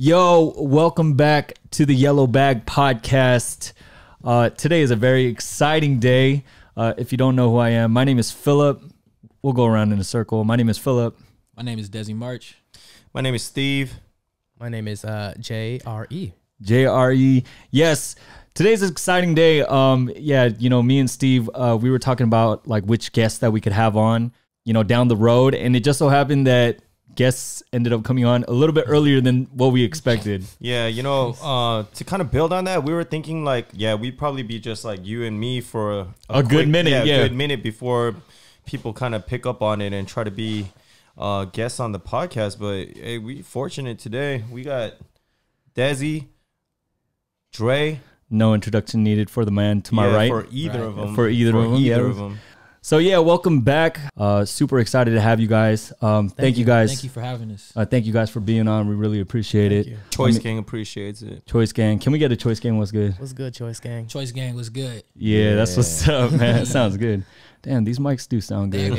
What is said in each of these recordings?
Yo, welcome back to the Yellow Bag Podcast. Today is a very exciting day. If you don't know who I am, my name is Philip. We'll go around in a circle. My name is Philip. My name is Dezzy March. My name is Steve. My name is JRE. JRE. Yes, today's an exciting day. Yeah, you know, me and Steve, we were talking about like which guests that we could have on, you know, down the road, and it just so happened that guests ended up coming on a little bit earlier than what we expected. Yeah, you know, to kind of build on that, we were thinking like, yeah, we'd probably be just like you and me for a good minute. Yeah, a good minute before people kind of pick up on it and try to be guests on the podcast. But hey, we fortunate today. We got Dezzy, Dre. No introduction needed for the man to my right. For either of them. For either of them. So yeah, welcome back. Super excited to have you guys. Thank you guys. Thank you for having us. Thank you guys for being on. We really appreciate it. Choice Gang appreciates it. Choice Gang. Can we get a Choice Gang? What's good? What's good, Choice Gang? Choice Gang was good. Yeah, that's what's up, man. That sounds good. Damn, these mics do sound good.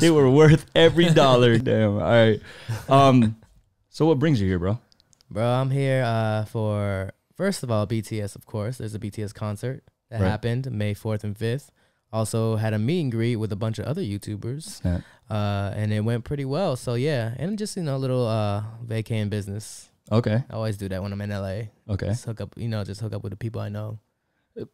They were worth every dollar. Damn. All right. So what brings you here, bro? Bro, I'm here for, first of all, BTS, of course. There's a BTS concert that happened May 4th and 5th. Also had a meet and greet with a bunch of other YouTubers. And it went pretty well. So yeah, and just, you know, a little vacay business. Okay. I always do that when I'm in LA. Okay. Just hook up, you know, just hook up with the people I know.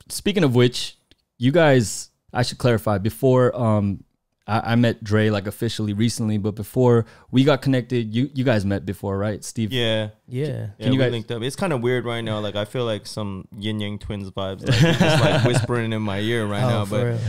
Speaking of which, you guys, I should clarify, before I met Dre like officially recently, but before we got connected, you guys met before, right, Steve? Yeah. Can you guys linked up? It's kind of weird right now. Like I feel like some yin yang twins vibes, like, just like whispering in my ear right now. But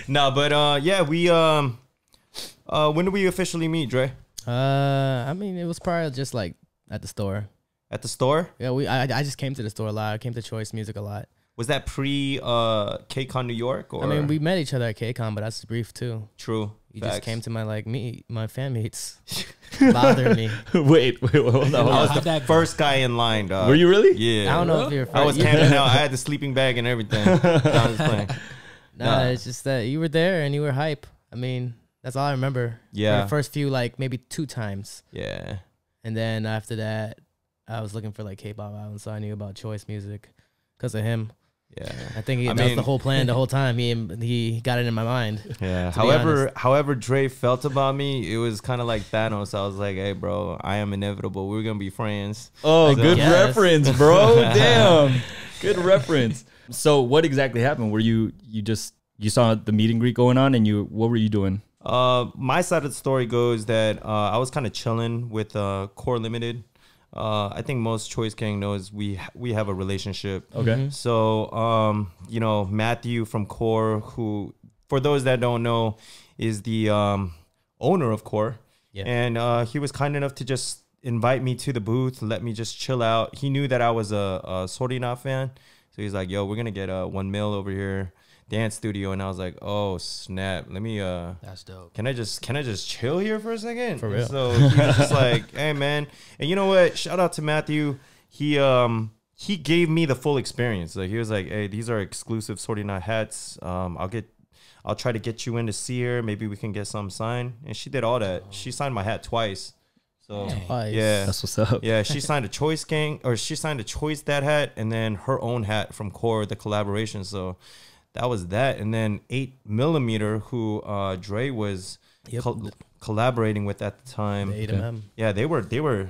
no, but yeah, we when did we officially meet, Dre? I mean, it was probably just like at the store. At the store? Yeah, I just came to the store a lot. I came to Choice Music a lot. Was that pre KCON New York? Or? I mean, we met each other at KCON, but that's brief too. True. You just came to my my fan meets, bothering me. Wait, hold on. I was the first guy in line, dog. Were you really? Yeah. I don't know if you're. I was camping out. I had the sleeping bag and everything. I was playing. Nah, it's just that you were there and you were hype. I mean, that's all I remember. Yeah. The first few, like maybe 2 times. Yeah. And then after that, I was looking for like K-pop albums, so I knew about Choice Music because of him. Yeah, I think that was the whole plan the whole time. He got it in my mind. Yeah. However Dre felt about me, it was kind of like Thanos. I was like, hey, bro, I am inevitable. We're gonna be friends. Oh, so, good reference, bro. Damn, good reference. So, what exactly happened? Were you saw the meet and greet going on, and what were you doing? My side of the story goes that I was kind of chilling with Core Limited. I think most Choice Gang knows we have a relationship. Okay. So, you know, Matthew from Core, who, for those that don't know, is the owner of Core. Yeah. And he was kind enough to just invite me to the booth, let me just chill out. He knew that I was a Sorry Not fan. So he's like, yo, we're going to get 1 mil over here. Dance studio. And I was like, oh snap, let me that's dope. Can I just chill here for a second? For real. So he was just like, hey man. And you know what, shout out to Matthew. He gave me the full experience. Like he was like, hey, these are exclusive Sorry Not hats. I'll try to get you in to see her, maybe we can get some signed. And she did all that. She signed my hat twice. So yeah, that's what's up. Yeah, she signed a Choice Gang, or she signed a Choice that hat, and then her own hat from Core, the collaboration. So that was that. And then 8mm, who Dre was collaborating with at the time. The 8mm. Yeah, they were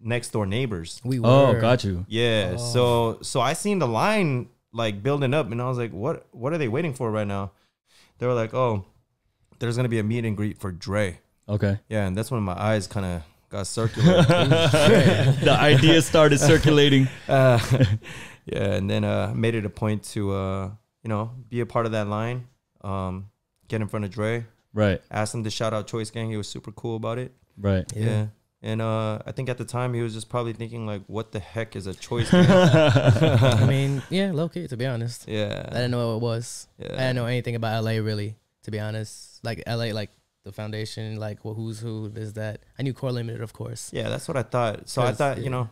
next door neighbors. We were. Oh, got you. Yeah. So I seen the line like building up, and I was like, what are they waiting for right now? They were like, oh, there's gonna be a meet and greet for Dre. Okay. Yeah, and that's when my eyes kind of got circular. The idea started circulating. Yeah, and then made it a point to you know, be a part of that line, get in front of Dre. Right. Asked him to shout out Choice Gang. He was super cool about it. Right. Yeah. And I think at the time he was just probably thinking like, what the heck is a Choice Gang? I mean, yeah, low key, to be honest. Yeah. I didn't know what it was. Yeah. I didn't know anything about LA really, to be honest. Like LA, like the foundation, like well, who's who, this, that. I knew Core Limited, of course. Yeah, that's what I thought. So I thought, you know,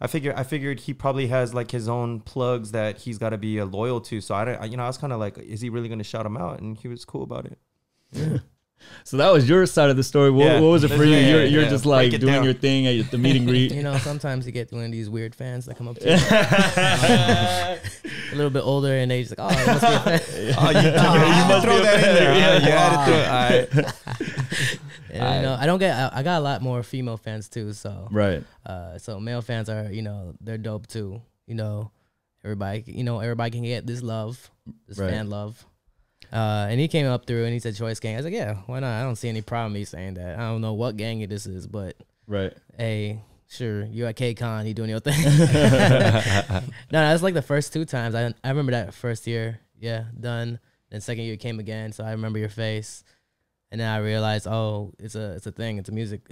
I figured he probably has like his own plugs that he's got to be loyal to. So I was kind of like, is he really going to shout him out? And he was cool about it. Yeah. So that was your side of the story. What was it for you? You're just like doing down. your thing at the meet and greet. You know, sometimes you get one of these weird fans that come up to you. A little bit older, and they just like, oh, it must be a fan. You must throw that in there. Yeah, you had to throw it. And, you know, I got a lot more female fans too. So Right. So male fans are, you know, they're dope too. You know, everybody can get this love, this fan love. And he came up through and he said Choice Gang. I was like, yeah, why not? I don't see any problem me saying that. I don't know what gang this is, but hey, sure, you at KCON, you doing your thing. No, that's like the first 2 times. I remember that first year, done. Then second year came again, so I remember your face. And then I realized, oh, it's a thing. It's a music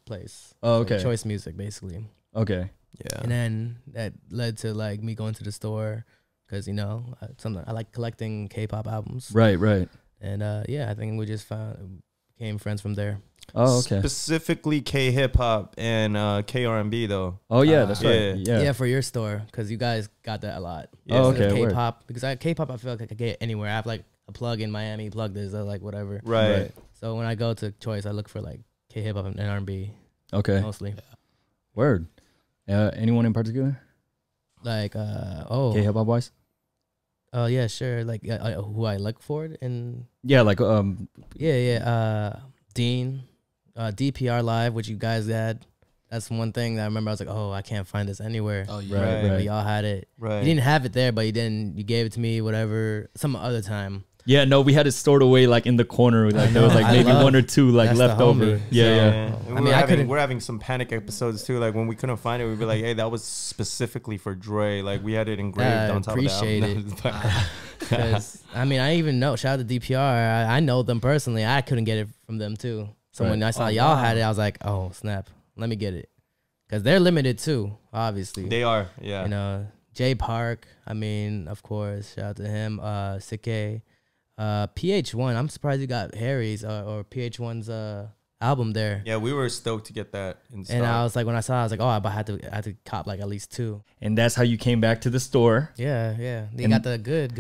place. Oh, okay. Like Choice Music, basically. Okay. Yeah. And then that led to like me going to the store because, you know, I like collecting K-pop albums. Right. And I think we just became friends from there. Oh, okay. Specifically K-hip-hop and K-R&B though. Oh, yeah, that's right. Yeah, for your store because you guys got that a lot. Oh, okay. K-pop, because K-pop I feel like I could get anywhere. I have like a plug in Miami, plug this, like whatever. Right. So when I go to Choice, I look for like K-hip-hop and R&B. Okay. Mostly. Word. Anyone in particular? Like, K-hip-hop wise? Oh, yeah, sure. Like, who I look for and... Yeah, like, Dean, DPR Live, which you guys had. That's one thing that I remember. I was like, oh, I can't find this anywhere. Oh, yeah. Right. But y'all had it. Right. You didn't have it there, but you gave it to me, whatever, some other time. Yeah, no, we had it stored away like in the corner. Like there was like maybe 1 or 2 like left over. Yeah. We're having some panic episodes too. Like when we couldn't find it, we'd be like, "Hey, that was specifically for Dre." Like we had it engraved on top of the album. Because I even know. Shout out to DPR. I know them personally. I couldn't get it from them too. So when I saw y'all had it, I was like, "Oh snap, let me get it." Because they're limited too. Obviously, they are. Yeah. You know, Jay Park. Of course, shout out to him. Sike. PH1, I'm surprised you got Harry's or PH1's album there. Yeah, we were stoked to get that in stock. And I was like, when I saw it, I was like, oh, I had to cop like at least 2. And that's how you came back to the store. Yeah. They got the good.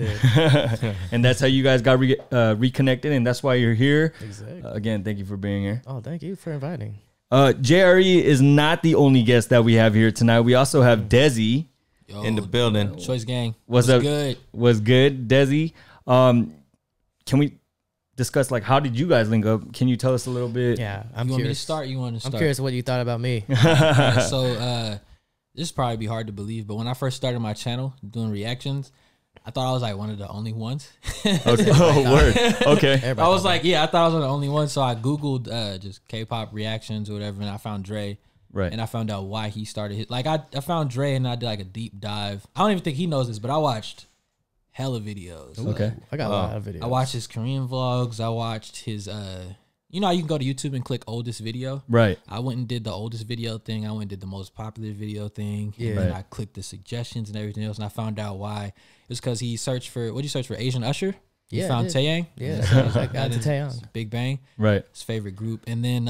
And that's how you guys got reconnected, and that's why you're here. Exactly. Again, thank you for being here. Oh, thank you for inviting. JRE is not the only guest that we have here tonight. We also have Dezzy in the building. Choice Gang. What's up? Good. Was good, Dezzy. Can we discuss like how did you guys link up? Can you tell us a little bit? Yeah, I'm curious. Want me to start? You want to start? I'm curious what you thought about me. So this probably be hard to believe, but when I first started my channel doing reactions, I thought I was like one of the only ones. Okay. Oh, word. Okay. I was like, I thought I was one of the only ones. So I Googled just K-pop reactions or whatever, and I found Dre. Right. And I found out why he started his. Like I found Dre and I did like a deep dive. I don't even think he knows this, but I watched hella videos. Okay. I got a lot of videos. I watched his Korean vlogs. I watched his you know how you can go to YouTube and click oldest video? Right. I went and did the oldest video thing. I went and did the most popular video thing. Yeah. And then I clicked the suggestions and everything else, and I found out why. It was because he searched for, what'd you search for, Asian Usher? He found Taeyang. Yeah, so I was like, that's Taeyang. Big Bang. Right. His favorite group. And then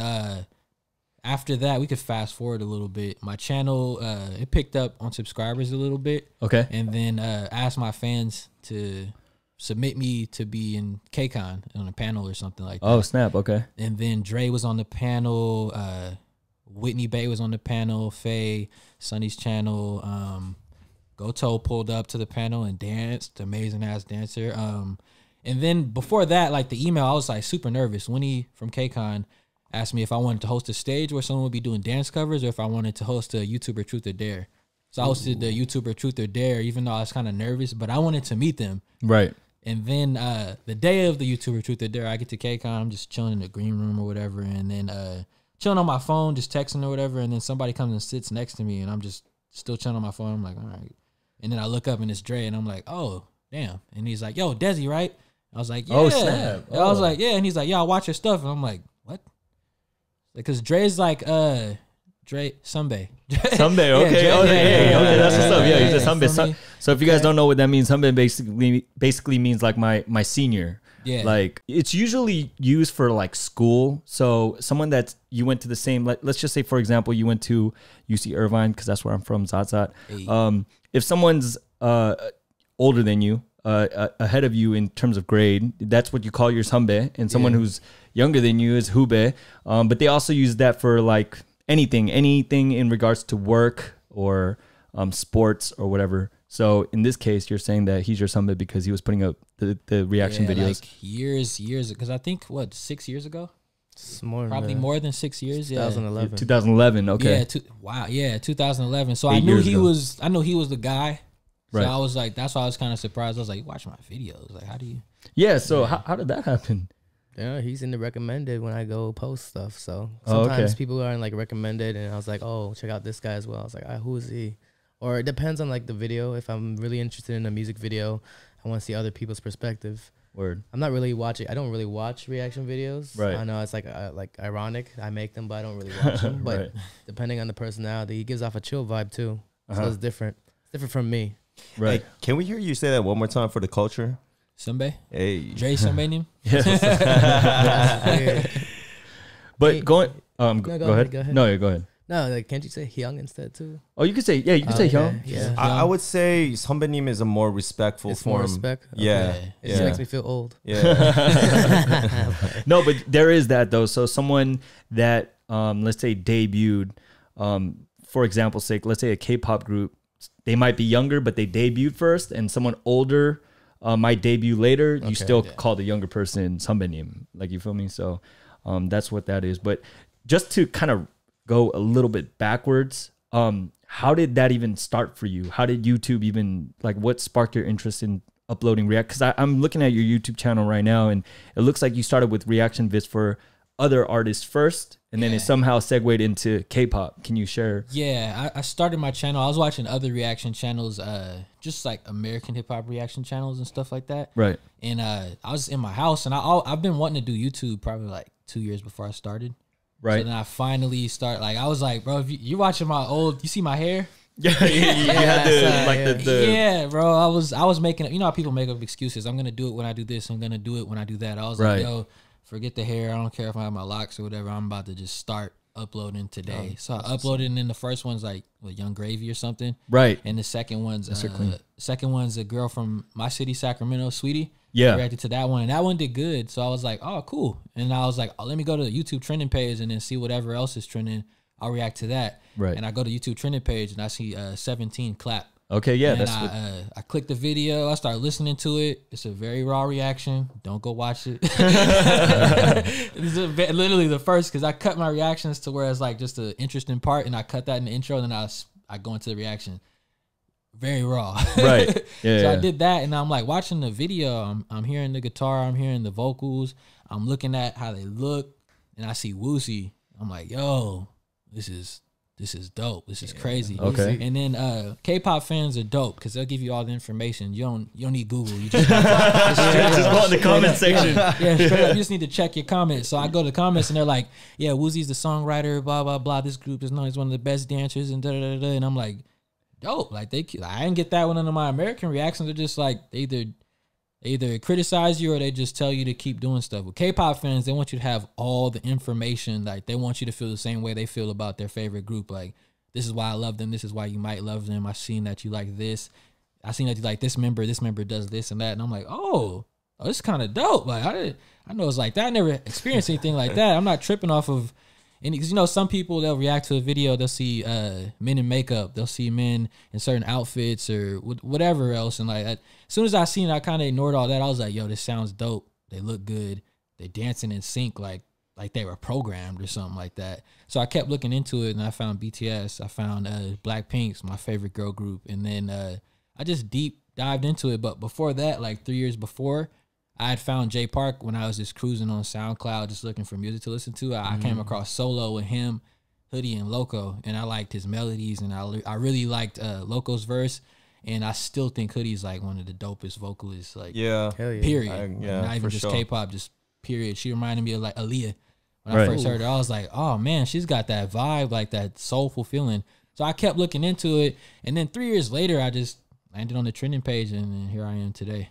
after that, we could fast forward a little bit. My channel, it picked up on subscribers a little bit. Okay. And then asked my fans to submit me to be in KCON on a panel or something like that. Oh, snap. Okay. And then Dre was on the panel. Whitney Bay was on the panel. Faye, Sonny's channel. Goto pulled up to the panel and danced. Amazing ass dancer. And then before that, like the email, I was like super nervous. Winnie from KCON asked me if I wanted to host a stage where someone would be doing dance covers or if I wanted to host a YouTuber Truth or Dare. So I hosted the YouTuber Truth or Dare, even though I was kind of nervous, but I wanted to meet them. Right. And then the day of the YouTuber Truth or Dare, I get to KCON. I'm just chilling in the green room or whatever, and then chilling on my phone, just texting or whatever. And then somebody comes and sits next to me, and I'm just still chilling on my phone. I'm like, all right. And then I look up and it's Dre, and I'm like, oh, damn. And he's like, yo, Dezzy, right? I was like, yeah. Oh, snap. I was like, yeah. And he's like, yeah, I watch your stuff. And I'm like, what? Because Dre's like, Dre, Sunbae. Sunbae, okay. Okay, that's what's up. Yeah, he's a Sunbae. So if you guys don't know what that means, Sunbae basically means like my senior. Yeah. Like it's usually used for like school. So someone that you went to the same, let's just say for example, you went to UC Irvine because that's where I'm from, Zat. Hey. If someone's older than you, ahead of you in terms of grade. That's what you call your 선배, and someone who's younger than you is 후배. But they also use that for like anything in regards to work or sports or whatever. So in this case, you're saying that he's your 선배 because he was putting up the reaction videos like years, because I think 6 years ago. Probably more than 6 years. 2011. 2011. Okay. Yeah. 2011. So 8 I knew years he ago. was. I knew he was the guy. So Right. I was like, that's why I was kind of surprised. I was like, watch my videos. Like, how do you? Yeah. So how did that happen? Yeah, he's in the recommended when I go post stuff. So Oh, sometimes okay. people are in like recommended, and I was like, oh, check out this guy as well. I was like, who is he? Or it depends on like the video. If I'm really interested in a music video, I want to see other people's perspective. Word. I'm not really watching. I don't really watch reaction videos. Right. I know it's like ironic. I make them, but I don't really watch them. But Right. depending on the personality, he gives off a chill vibe too. So Uh-huh. it's different. It's different from me. Right. Hey, can we hear you say that one more time for the culture? Sunbay? Hey. Dre Sunbay name? Weird. But Hey, going no, go go ahead. ahead. No, yeah, go ahead. No, like can't you say Hyung instead too? Oh, you could say you could say Okay, Hyung. Yeah. I would say 선배님 is a more respectful It's form. more respect. Okay. Yeah. It just Yeah. makes me feel old. Yeah. No, but there is that though. So someone that let's say debuted, for example's sake, let's say a K-pop group, they might be younger, but they debuted first, and someone older might debut later. You still call the younger person 선배님, like, you feel me? So that's what that is. But just to kind of go a little bit backwards, how did that even start for you? How did YouTube even, like, what sparked your interest in uploading react? Because I'm looking at your YouTube channel right now, and it looks like you started with reaction vids for other artists first, and then it somehow segued into K-pop. Can you share? Yeah, I started my channel. I was watching other reaction channels, just like American hip hop reaction channels and stuff like that. Right. And I was in my house, and I've been wanting to do YouTube probably like 2 years before I started. Right. So then I finally start. Like, I was like, bro, if you're watching my old, you see my hair? Yeah, you had the, like the Yeah, bro. I was making, you know how people make up excuses. I'm gonna do it when I do this. I'm gonna do it when I do that. I was Right. like, yo, forget the hair. I don't care if I have my locks or whatever. I'm about to just start uploading today. So I uploaded, and then the first one's like Young Gravy or something. right. And the second one's Clean. a girl from my city, Sacramento, Sweetie. Yeah. I reacted to that one, and that one did good. So I was like, oh, cool. And I was like, oh, let me go to the YouTube trending page and then see whatever else is trending. I'll react to that. Right. And I go to YouTube trending page, and I see 17 clap. Okay, yeah, And that's I click the video. I start listening to it. It's a very raw reaction. Don't go watch it. This is literally the first, because I cut my reactions to where it's like just an interesting part, and I cut that in the intro, and then I go into the reaction. Very raw. right. Yeah. So yeah. I did that, and I'm like watching the video. I'm hearing the guitar. I'm hearing the vocals. I'm looking at how they look, and I see Woozy. I'm like, yo, this is dope. This is crazy. Okay. And then K-pop fans are dope because they'll give you all the information. You don't need Google. You just, just go in the comment section. Yeah, straight up. You just need to check your comments. So I go to the comments, and they're like, yeah, Woozy's the songwriter, blah, blah, blah. This group is known as one of the best dancers, and da-da-da-da. And I'm like, dope. Like, I didn't get that one under my American reactions. They're just like, they either criticize you or they just tell you to keep doing stuff. With K-pop fans, they want you to have all the information. Like, they want you to feel the same way they feel about their favorite group. Like, this is why I love them. This is why you might love them. I've seen that you like this. I've seen that you like this member. This member does this and that. And I'm like, oh, this is kind of dope. Like, I know it's like that. I never experienced anything like that. I'm not tripping off of. And because, you know, some people, they'll react to a video, they'll see men in makeup, they'll see men in certain outfits or whatever else. And like, as soon as I seen it, I kind of ignored all that. I was like, yo, this sounds dope. They look good. They're dancing in sync like they were programmed or something like that. So I kept looking into it, and I found BTS. I found Blackpink's my favorite girl group. And then I just deep dived into it. But before that, like 3 years before, I had found Jay Park when I was just cruising on SoundCloud, just looking for music to listen to. I came across Solo with him, Hoodie, and Loco, and I liked his melodies, and I really liked Loco's verse, and I still think Hoodie's like one of the dopest vocalists, like, Yeah. Hell yeah. period. Not even just K-pop, just period. She reminded me of like Aaliyah. When I first heard her, I was like, oh man, she's got that vibe, like that soulful feeling. So I kept looking into it, and then 3 years later, I just landed on the trending page, and here I am today.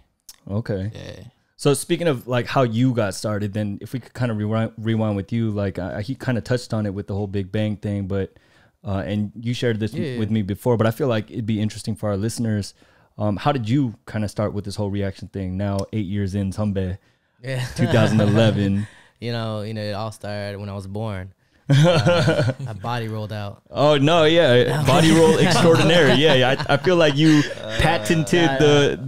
Okay. Yeah. So speaking of like how you got started, then if we could kind of rewind with you, like he kind of touched on it with the whole Big Bang thing, but and you shared this with me before, but I feel like it'd be interesting for our listeners. How did you kind of start with this whole reaction thing? Now 8 years in, Sunbae, Yeah. 2011. You know, it all started when I was born. I body rolled out. Oh no, yeah, body roll extraordinary. Yeah, I feel like you patented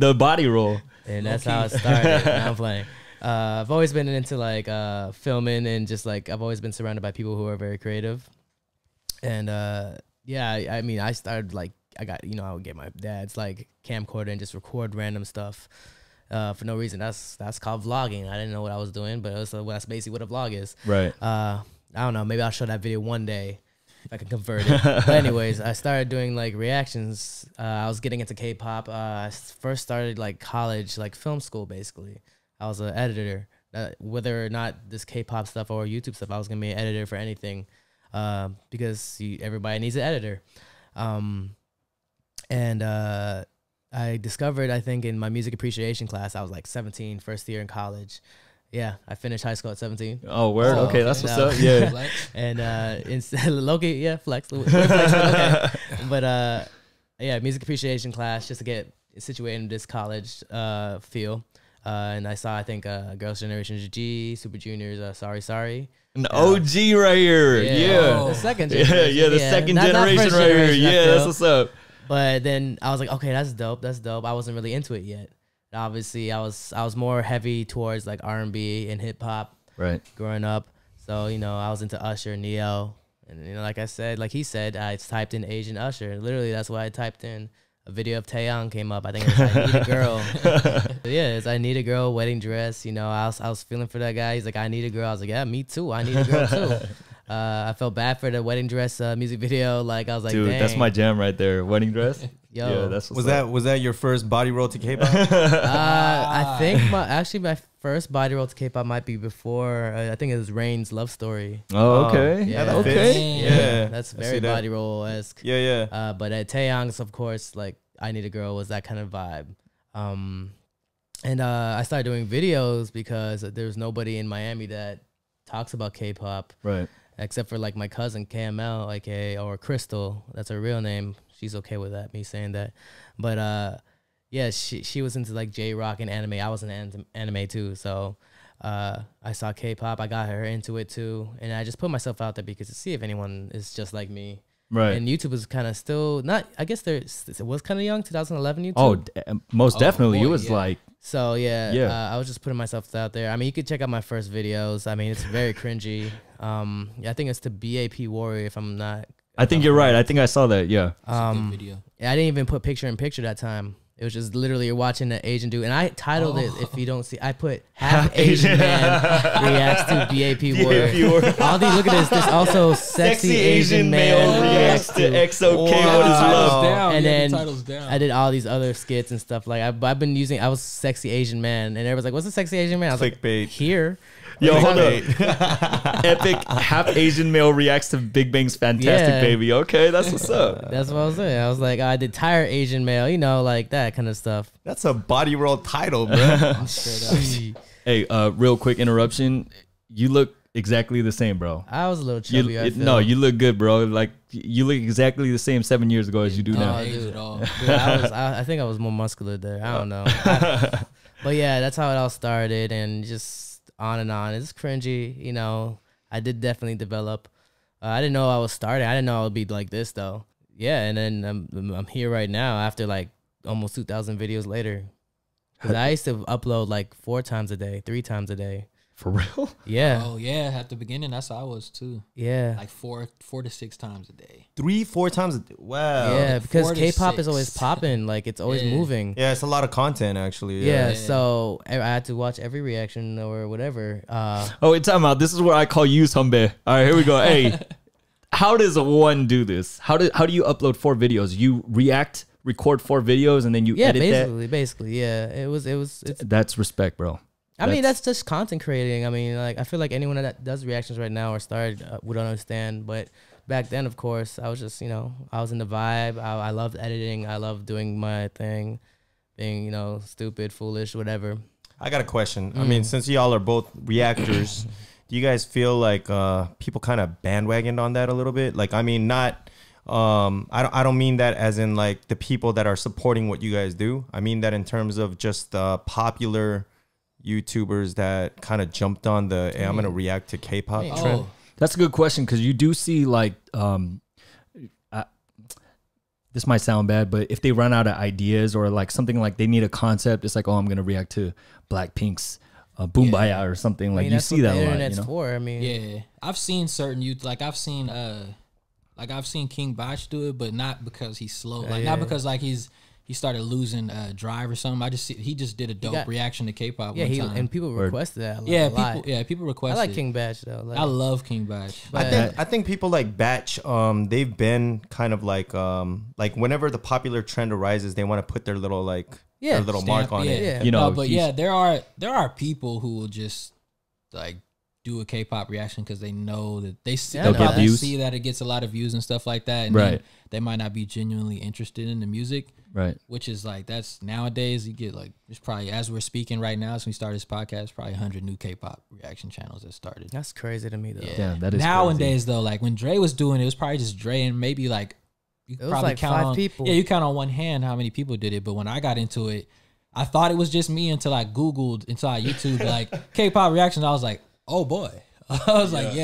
the body roll, and that's how it started. Now I'm playing. I've always been into like filming, and just like I've always been surrounded by people who are very creative. And yeah, I mean, I started like I would get my dad's like camcorder and just record random stuff for no reason. That's called vlogging. I didn't know what I was doing, but that's basically what a vlog is. Right. I don't know. Maybe I'll show that video one day if I can convert it. But anyways, I started doing like reactions. I was getting into K-pop. I first started like college, like film school, basically. I was an editor. Whether or not this K-pop stuff or YouTube stuff, I was gonna be an editor for anything, because everybody needs an editor. And I discovered, I think, in my music appreciation class, I was like 17, first year in college. Yeah, I finished high school at 17. Oh, word. Okay, that's what's up. Yeah. And Loki, yeah, flex. Okay. But yeah, music appreciation class just to get situated in this college feel. And I saw, I think, Girls' Generation G, Super Junior's Sorry. An OG right here. Yeah. The second generation. Yeah, the second generation right here. Yeah, that's what's up. But then I was like, okay, that's dope. I wasn't really into it yet. Obviously, I was more heavy towards like R&B and hip hop, right, growing up. So I was into Usher, Neo, and like I said, like he said, I typed in Asian Usher. Literally, that's why I typed in. A video of Taeyang came up. I think it was I Need a Girl. Yeah, it's I Need a Girl, wedding dress. I was feeling for that guy. He's like, I need a girl. I was like, yeah, me too. I need a girl too. I felt bad for the wedding dress music video. Like I was like, dude, dang. That's my jam right there. Wedding dress. Yo, yeah, that's was that your first body roll to K-pop? I think my first body roll to K-pop might be before. I think it was Rain's Love Story. Oh, okay. Yeah, that okay. fits. Yeah, that's very body roll esque. Yeah. But at Taeyang's, of course, like I Need a Girl was that kind of vibe. And I started doing videos because there's nobody in Miami that talks about K-pop, right? Except for like my cousin KML, aka or Crystal. That's her real name. She's okay with that, me saying that. But yeah, she was into like J-Rock and anime. I was in anime too, so I saw K-pop. I got her into it too, and I just put myself out there because to see if anyone is just like me. Right. And YouTube was kind of still not. I guess it was kind of young. 2011 YouTube. Oh, most definitely. Boy, it was like. So yeah. I was just putting myself out there. I mean, you could check out my first videos. I mean, it's very cringy. I think it's the BAP Warrior. If I'm not. I think you're right. I think I saw that. Yeah. Good video. Yeah, I didn't even put picture in picture that time. It was just literally you're watching an Asian dude, and I titled it. If you don't see, I put half Asian man reacts to BAP Warrior. All these, look at this. There's also sexy Asian man reacts to XOK. What is Titles love? down. And then titles down. I did all these other skits and stuff. Like I've been using. I was sexy Asian man, and everyone's like, "What's a sexy Asian man?" I was Clickbait. like, "Here." Yo, hold up. Epic half Asian male reacts to Big Bang's Fantastic Baby. Okay, that's what's up. That's what I was saying. I was like, I did tired Asian male, like that kind of stuff. That's a body roll title, bro. Hey, real quick interruption. You look exactly the same, bro. I was a little chubby. No, you look good, bro. Like you look exactly the same 7 years ago as you do now. Dude, I think I was more muscular there. I don't know. But yeah, that's how it all started, and just on and on. It's cringy, I did definitely develop. I didn't know I was starting. I didn't know I would be like this though. Yeah, and then I'm here right now after like almost 2,000 videos later. Cause I used to upload like 4 times a day, 3 times a day. For real? Yeah. Oh yeah, at the beginning that's how I was too. Yeah. Like 4 to 6 times a day. 3-4 times a day. Wow. Yeah, because 4 to K-pop 6. is always popping. Like it's always moving. Yeah, it's a lot of content actually. Yeah, so I had to watch every reaction or whatever. Oh, wait, time out. This is where I call you Sunbae. All right, here we go. Hey, how does one do this? How do you upload 4 videos? You record 4 videos, and then you edit that? Basically, yeah. It's That's respect, bro. I mean, that's just content creating. I mean, like, I feel like anyone that does reactions right now or started would understand. But back then, of course, I was just, I was in the vibe. I loved editing. I loved doing my thing, being, stupid, foolish, whatever. I got a question. I mean, since y'all are both reactors, do you guys feel like people kind of bandwagoned on that a little bit? Like, I mean, not I don't mean that as in like the people that are supporting what you guys do. I mean that in terms of just popular YouTubers that kind of jumped on the hey, I'm gonna react to K-pop trend. That's a good question, because you do see like this might sound bad, but if they run out of ideas or like something like they need a concept, it's like, oh, I'm gonna react to Blackpink's Boombaya or something. Like you see that a lot. You know? For, I mean, yeah, I've seen certain like I've seen King Bach do it, but not because he's slow. Like not because like he started losing drive or something. He just did a dope reaction to K-pop. Yeah, one time. And people requested that. People requested. I like King Bach though. Like, I love King Bach. I think people like Batch, they've been kind of like whenever the popular trend arises, they want to put their little their little mark on it. Yeah. You know, but there are people who will just like do a K-pop reaction because they know that they see that it gets a lot of views and stuff like that, and then they might not be genuinely interested in the music. Right. Which is like, that's nowadays you get like, there's probably, as we're speaking right now, since we started this podcast, probably 100 new K-pop reaction channels that started. That's crazy to me though. Yeah, that is nowadays crazy. Though, like when Dre was doing it was probably just Dre and maybe like, you could probably like count 5 on, people. Yeah, you count on one hand how many people did it. But when I got into it, I thought it was just me until I Googled, until I YouTube like K-pop reactions. I was like, oh boy. I was like,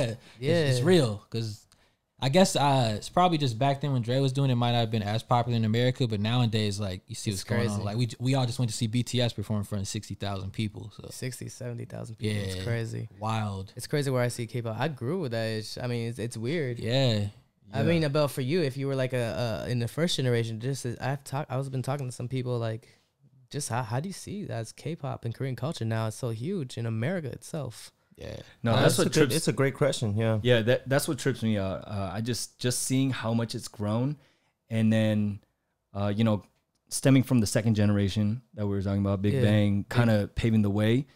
it's real. Because I guess it's probably just back then when Dre was doing it, might not have been as popular in America, but nowadays, like, you see what's going on. Like, we all just went to see BTS perform in front of 60,000 people. So 60, 70,000 people. Yeah, it's crazy. Wild. It's crazy where I see K-pop. I grew with that age. I mean, it's weird. Yeah. I mean, about for you, if you were like in the first generation, just I've been talking to some people like, just how do you see that as K-pop and Korean culture now? It's so huge in America itself. Yeah, no, that's what trips. It's a great question. Yeah, that's what trips me out. I just seeing how much it's grown, and then, stemming from the second generation that we were talking about, Big Bang, kind of paving the way.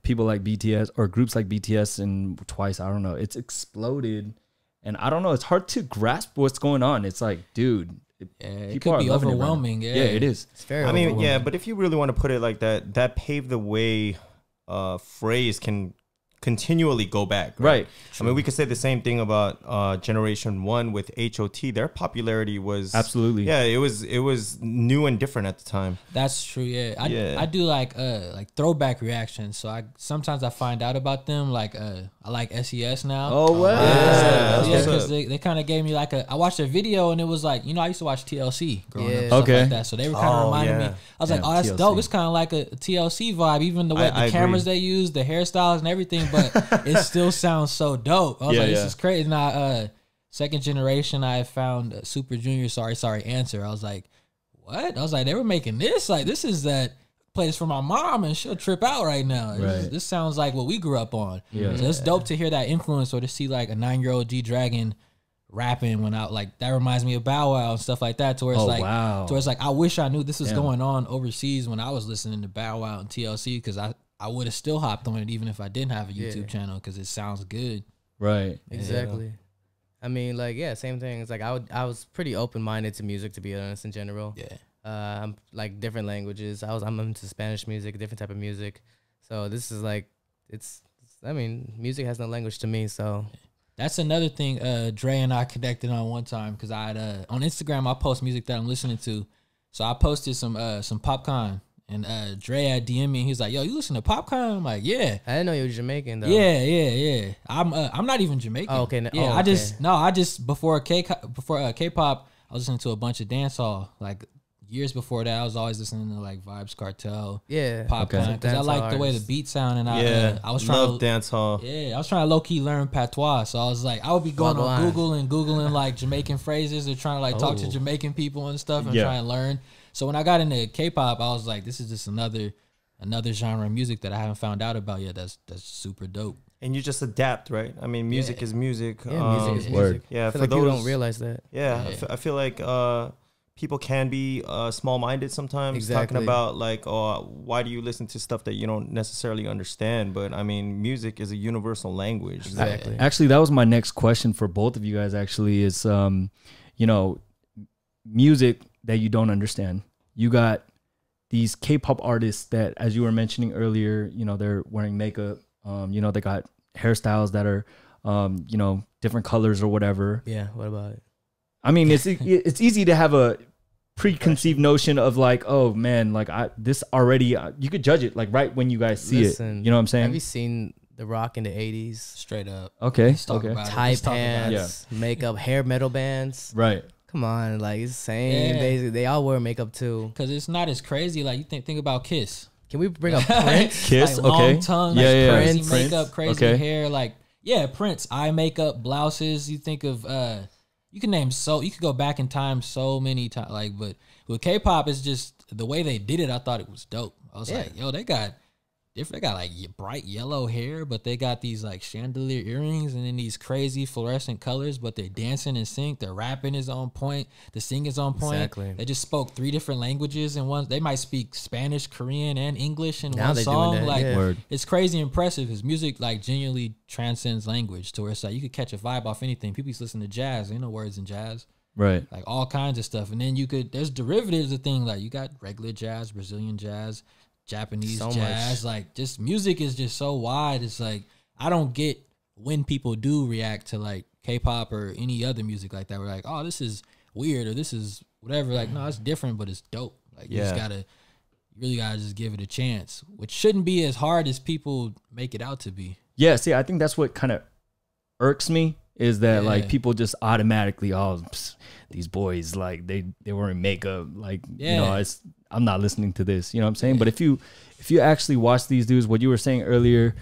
People like BTS or groups like BTS and Twice, I don't know, it's exploded, and I don't know, it's hard to grasp what's going on. It's like, dude, it could be overwhelming. Yeah, it is. It's very. I mean, yeah, but if you really want to put it like that, that paved the way phrase can continually go back, right? I mean, we could say the same thing about Generation 1 with HOT. Their popularity was absolutely, it was new and different at the time. That's true. I do like throwback reactions. So sometimes I find out about them. Like I like SES now. Oh wow, because they kind of gave me like I watched a video and it was like, I used to watch TLC growing up, stuff like that. So they were kind of reminding me. I was like, oh, that's TLC. Dope. It's kind of like a TLC vibe, even the way the cameras they use, the hairstyles and everything, but it still sounds so dope. I was like, this is crazy. Now, second generation, I found Super Junior. Sorry, Answer. I was like, what? I was like, they were making this? Like, this is that place for my mom, and she'll trip out right now. Right. This sounds like what we grew up on. Yeah. So it's dope to hear that influence, or to see like a 9-year-old G-Dragon rapping when I like, that reminds me of Bow Wow and stuff like that, to where it's to where it's like, I wish I knew this was going on overseas when I was listening to Bow Wow and TLC, because I would have still hopped on it even if I didn't have a YouTube channel, because it sounds good. Right. Exactly. I mean, like, same thing. It's like I was pretty open-minded to music, to be honest, in general. Yeah. I'm like different languages. I'm into Spanish music, different type of music. So this is like, I mean, music has no language to me. So that's another thing. Dre and I connected on one time, because I had on Instagram I post music that I'm listening to. So I posted some Popcorn. And Dre had DM me, and he's like, "Yo, you listen to Popcorn?" I'm like, "Yeah." I didn't know you were Jamaican though. Yeah. I'm not even Jamaican. Oh, okay. I just before K-pop, I was listening to a bunch of dancehall. Like years before that, I was always listening to like Vibes Cartel, Popcorn, because I like the way the beat sound, and I was trying to dancehall. Yeah, I was trying to low key learn patois, so I was like, I would be going on Google and googling like Jamaican phrases, or trying to like talk to Jamaican people and stuff, and trying to learn. So when I got into K-pop, I was like, this is just another genre of music that I haven't found out about yet. That's super dope. And you just adapt, right? I mean, music is music. Yeah, music is music. Yeah, for those who don't realize that. Yeah, I feel like people can be small-minded sometimes. Exactly. Talking about like, why do you listen to stuff that you don't necessarily understand? But I mean, music is a universal language. Exactly. Actually, that was my next question for both of you guys. Actually, is music that you don't understand. You got these K-pop artists that, as you were mentioning earlier, they're wearing makeup. They got hairstyles that are, different colors or whatever. Yeah. What about it? I mean, it's easy to have a preconceived notion of like, oh man, like this already, you could judge it like right when you guys see it. You know what I'm saying? Have you seen The Rock in the 80s? Straight up. Okay. Tight pants, makeup, hair metal bands. Right. Come on, like it's the same. Basically, they all wear makeup too. Because it's not as crazy. Like you think about Kiss. Can we bring up Prince? Kiss, like okay. Long tongue, Yeah, like crazy Prince. makeup, crazy hair. Like, Prince, eye makeup, blouses. You think of, you can name you could go back in time so many times. Like, but with K-pop, it's just the way they did it. I thought it was dope. I was like, yo, they got like bright yellow hair, but they got these like chandelier earrings and then these crazy fluorescent colors, but they're dancing in sync. Their rapping is on point. The singing is on point. Exactly. They just spoke 3 different languages in one. They might speak Spanish, Korean, and English in one song. Like, it's crazy impressive. His music like genuinely transcends language to where it's like you could catch a vibe off anything. People used to listen to jazz. Ain't no words in jazz. Right. Like all kinds of stuff. And then there's derivatives of things like you got regular jazz, Brazilian jazz, Japanese jazz, like just music is just so wide. It's like I don't get when people do react to like K-pop or any other music like that. We're like, oh, this is weird or this is whatever. Like, no, it's different, but it's dope. Like you really gotta just give it a chance, which shouldn't be as hard as people make it out to be. Yeah, see, I think that's what kind of irks me is that like people just automatically, these boys like they wearing makeup, like you know, I'm not listening to this, you know what I'm saying? But if you actually watch these dudes, what you were saying earlier,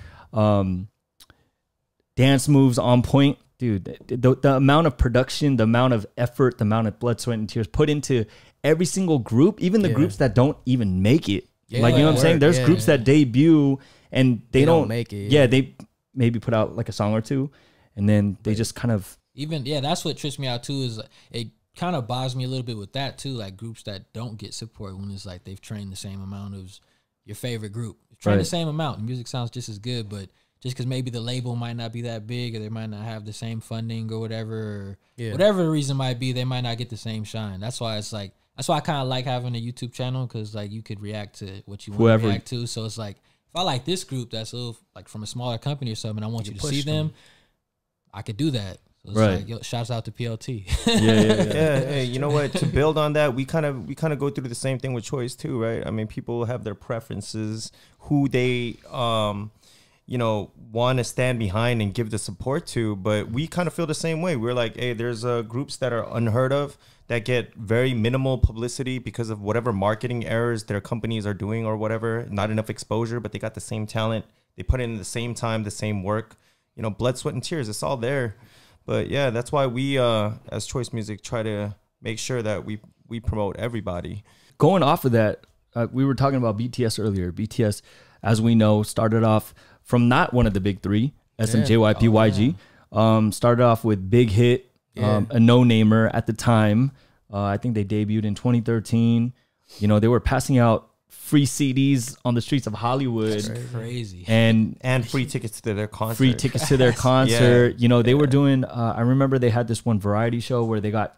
dance moves on point, dude, the amount of production, the amount of effort, the amount of blood, sweat, and tears put into every single group, even the groups that don't even make it. Like, you know what I'm saying? There's groups that debut and they don't make it. Yeah, they maybe put out like a song or two and then they just kind of that's what trips me out too, is it kind of bothers me a little bit with that too, like groups that don't get support when it's like they've trained the same amount as your favorite group. Train the same amount, the music sounds just as good, but just because maybe the label might not be that big or they might not have the same funding or whatever, whatever the reason might be, they might not get the same shine. That's why I kind of like having a YouTube channel, because like you could react to what you want to react to. So it's like if I like this group that's a little like from a smaller company or something, I want you to see them, I could do that. So it's like, yo, shouts out to PLT. Hey, you know what? To build on that, we kind of go through the same thing with Choice too, right? I mean, people have their preferences, who they you know, want to stand behind and give the support to, but we kind of feel the same way. We're like, hey, there's groups that are unheard of that get very minimal publicity because of whatever marketing errors their companies are doing or whatever, not enough exposure, but they got the same talent, they put in the same time, the same work, you know, blood, sweat, and tears, it's all there. But yeah, that's why we, as Choice Music, try to make sure that we promote everybody. Going off of that, we were talking about BTS earlier. BTS, as we know, started off from not one of the big three, SMJYP, YG. Started off with Big Hit, a no-namer at the time. I think they debuted in 2013. You know, they were passing out free CDs on the streets of Hollywood. That's crazy. And free tickets to their concert. Free tickets to their concert. You know, they were doing, I remember they had this one variety show where they got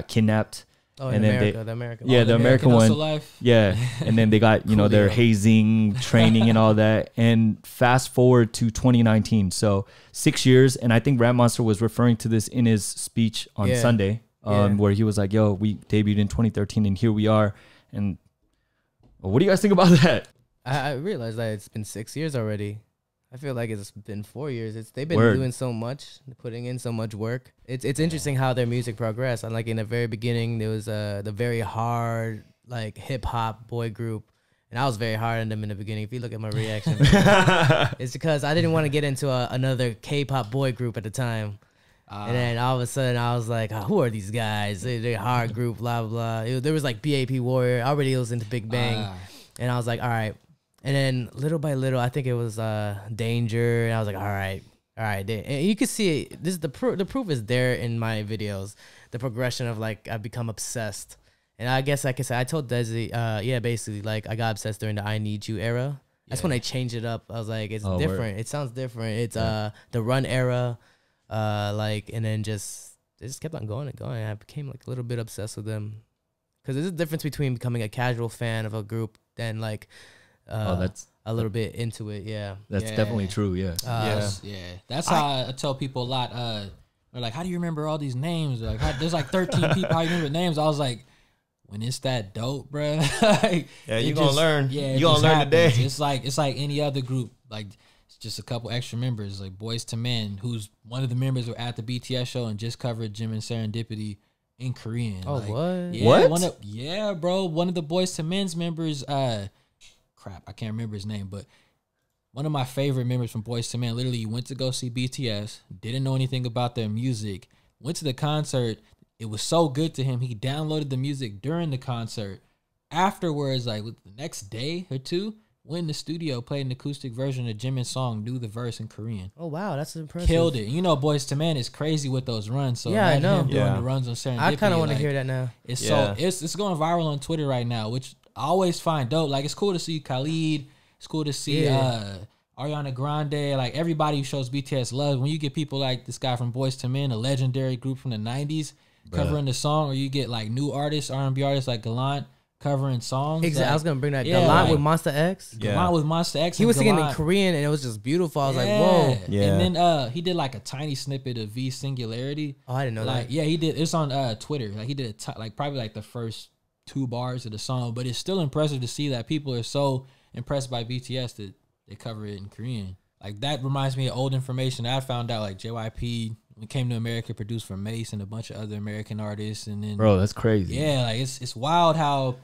kidnapped. Oh, and then the American one. Yeah, the American one. Life. Yeah. And then they got, you know, their hazing, training and all that. And fast forward to 2019. So 6 years. And I think Rap Monster was referring to this in his speech on Sunday, where he was like, yo, we debuted in 2013 and here we are. And what do you guys think about that? I realized that it's been 6 years already. I feel like it's been 4 years. They've been doing so much, putting in so much work. It's interesting how their music progressed. And like in the very beginning, there was the very hard like hip hop boy group, and I was very hard on them in the beginning. If you look at my reaction, it's because I didn't want to get into another K-pop boy group at the time. And then all of a sudden, I was like, who are these guys? They're a hard group, blah, blah. There was like BAP Warrior. I already was into Big Bang. And I was like, all right. And then little by little, I think it was Danger. And I was like, all right. And you can see it. This is the proof is there in my videos. The progression of like I've become obsessed. And I guess like I said, I told Dezzy, basically like I got obsessed during the I Need You era. That's when I changed it up. I was like, it's different. It sounds different. It's the Run era. And then they just kept on going and going. I became like a little bit obsessed with them. Because there's a difference between becoming a casual fan of a group than like that's a little bit into it. That's definitely true. That's how I tell people a lot. They're like, how do you remember all these names? Like, there's like 13 people. How you remember names? I was like, when it's that dope, bro. Like, yeah, you gonna learn. Yeah, you gonna learn happens. today. It's like any other group. Like, it's just a couple extra members, like Boys to Men, who's one of the members were at the BTS show and just covered Jim and Serendipity in Korean. Oh, like, what? Yeah, What? Yeah, bro. One of the Boys to Men's members, crap, I can't remember his name, but one of my favorite members from Boys to Men literally went to go see BTS, didn't know anything about their music, went to the concert. It was so good to him. He downloaded the music during the concert. Afterwards, like the next day or two, went in the studio, played an acoustic version of Jimin's song, knew the verse in Korean. Oh, wow. That's impressive. Killed it. You know, Boys to Men is crazy with those runs. So Yeah, I imagine know. him doing Yeah. the runs on Serendipity. I kind of want to like, hear that now. It's Yeah. it's going viral on Twitter right now, which I always find dope. Like, it's cool to see Khalid. It's cool to see Ariana Grande. Like, everybody who shows BTS love. When you get people like this guy from Boys to Men, a legendary group from the 90s, covering the song, or you get like new artists, R&B artists like Gallant covering songs. Exactly. Like, I was going to bring that. yeah, Gallant like- with Monster X. Yeah. Gallant with Monster X. He and was singing in Gallant. Korean, and it was just beautiful. I was like, Yeah. whoa. Yeah. And then he did like a tiny snippet of V Singularity. Oh, I didn't know Like, that. yeah, he did. It's on Twitter. Like, he did like probably like the first 2 bars of the song, but it's still impressive to see that people are so impressed by BTS that they cover it in Korean. Like, that reminds me of old information that I found out. Like, JYP, when it came to America, produced for Mace and a bunch of other American artists, and then Bro, that's crazy. yeah, like it's wild how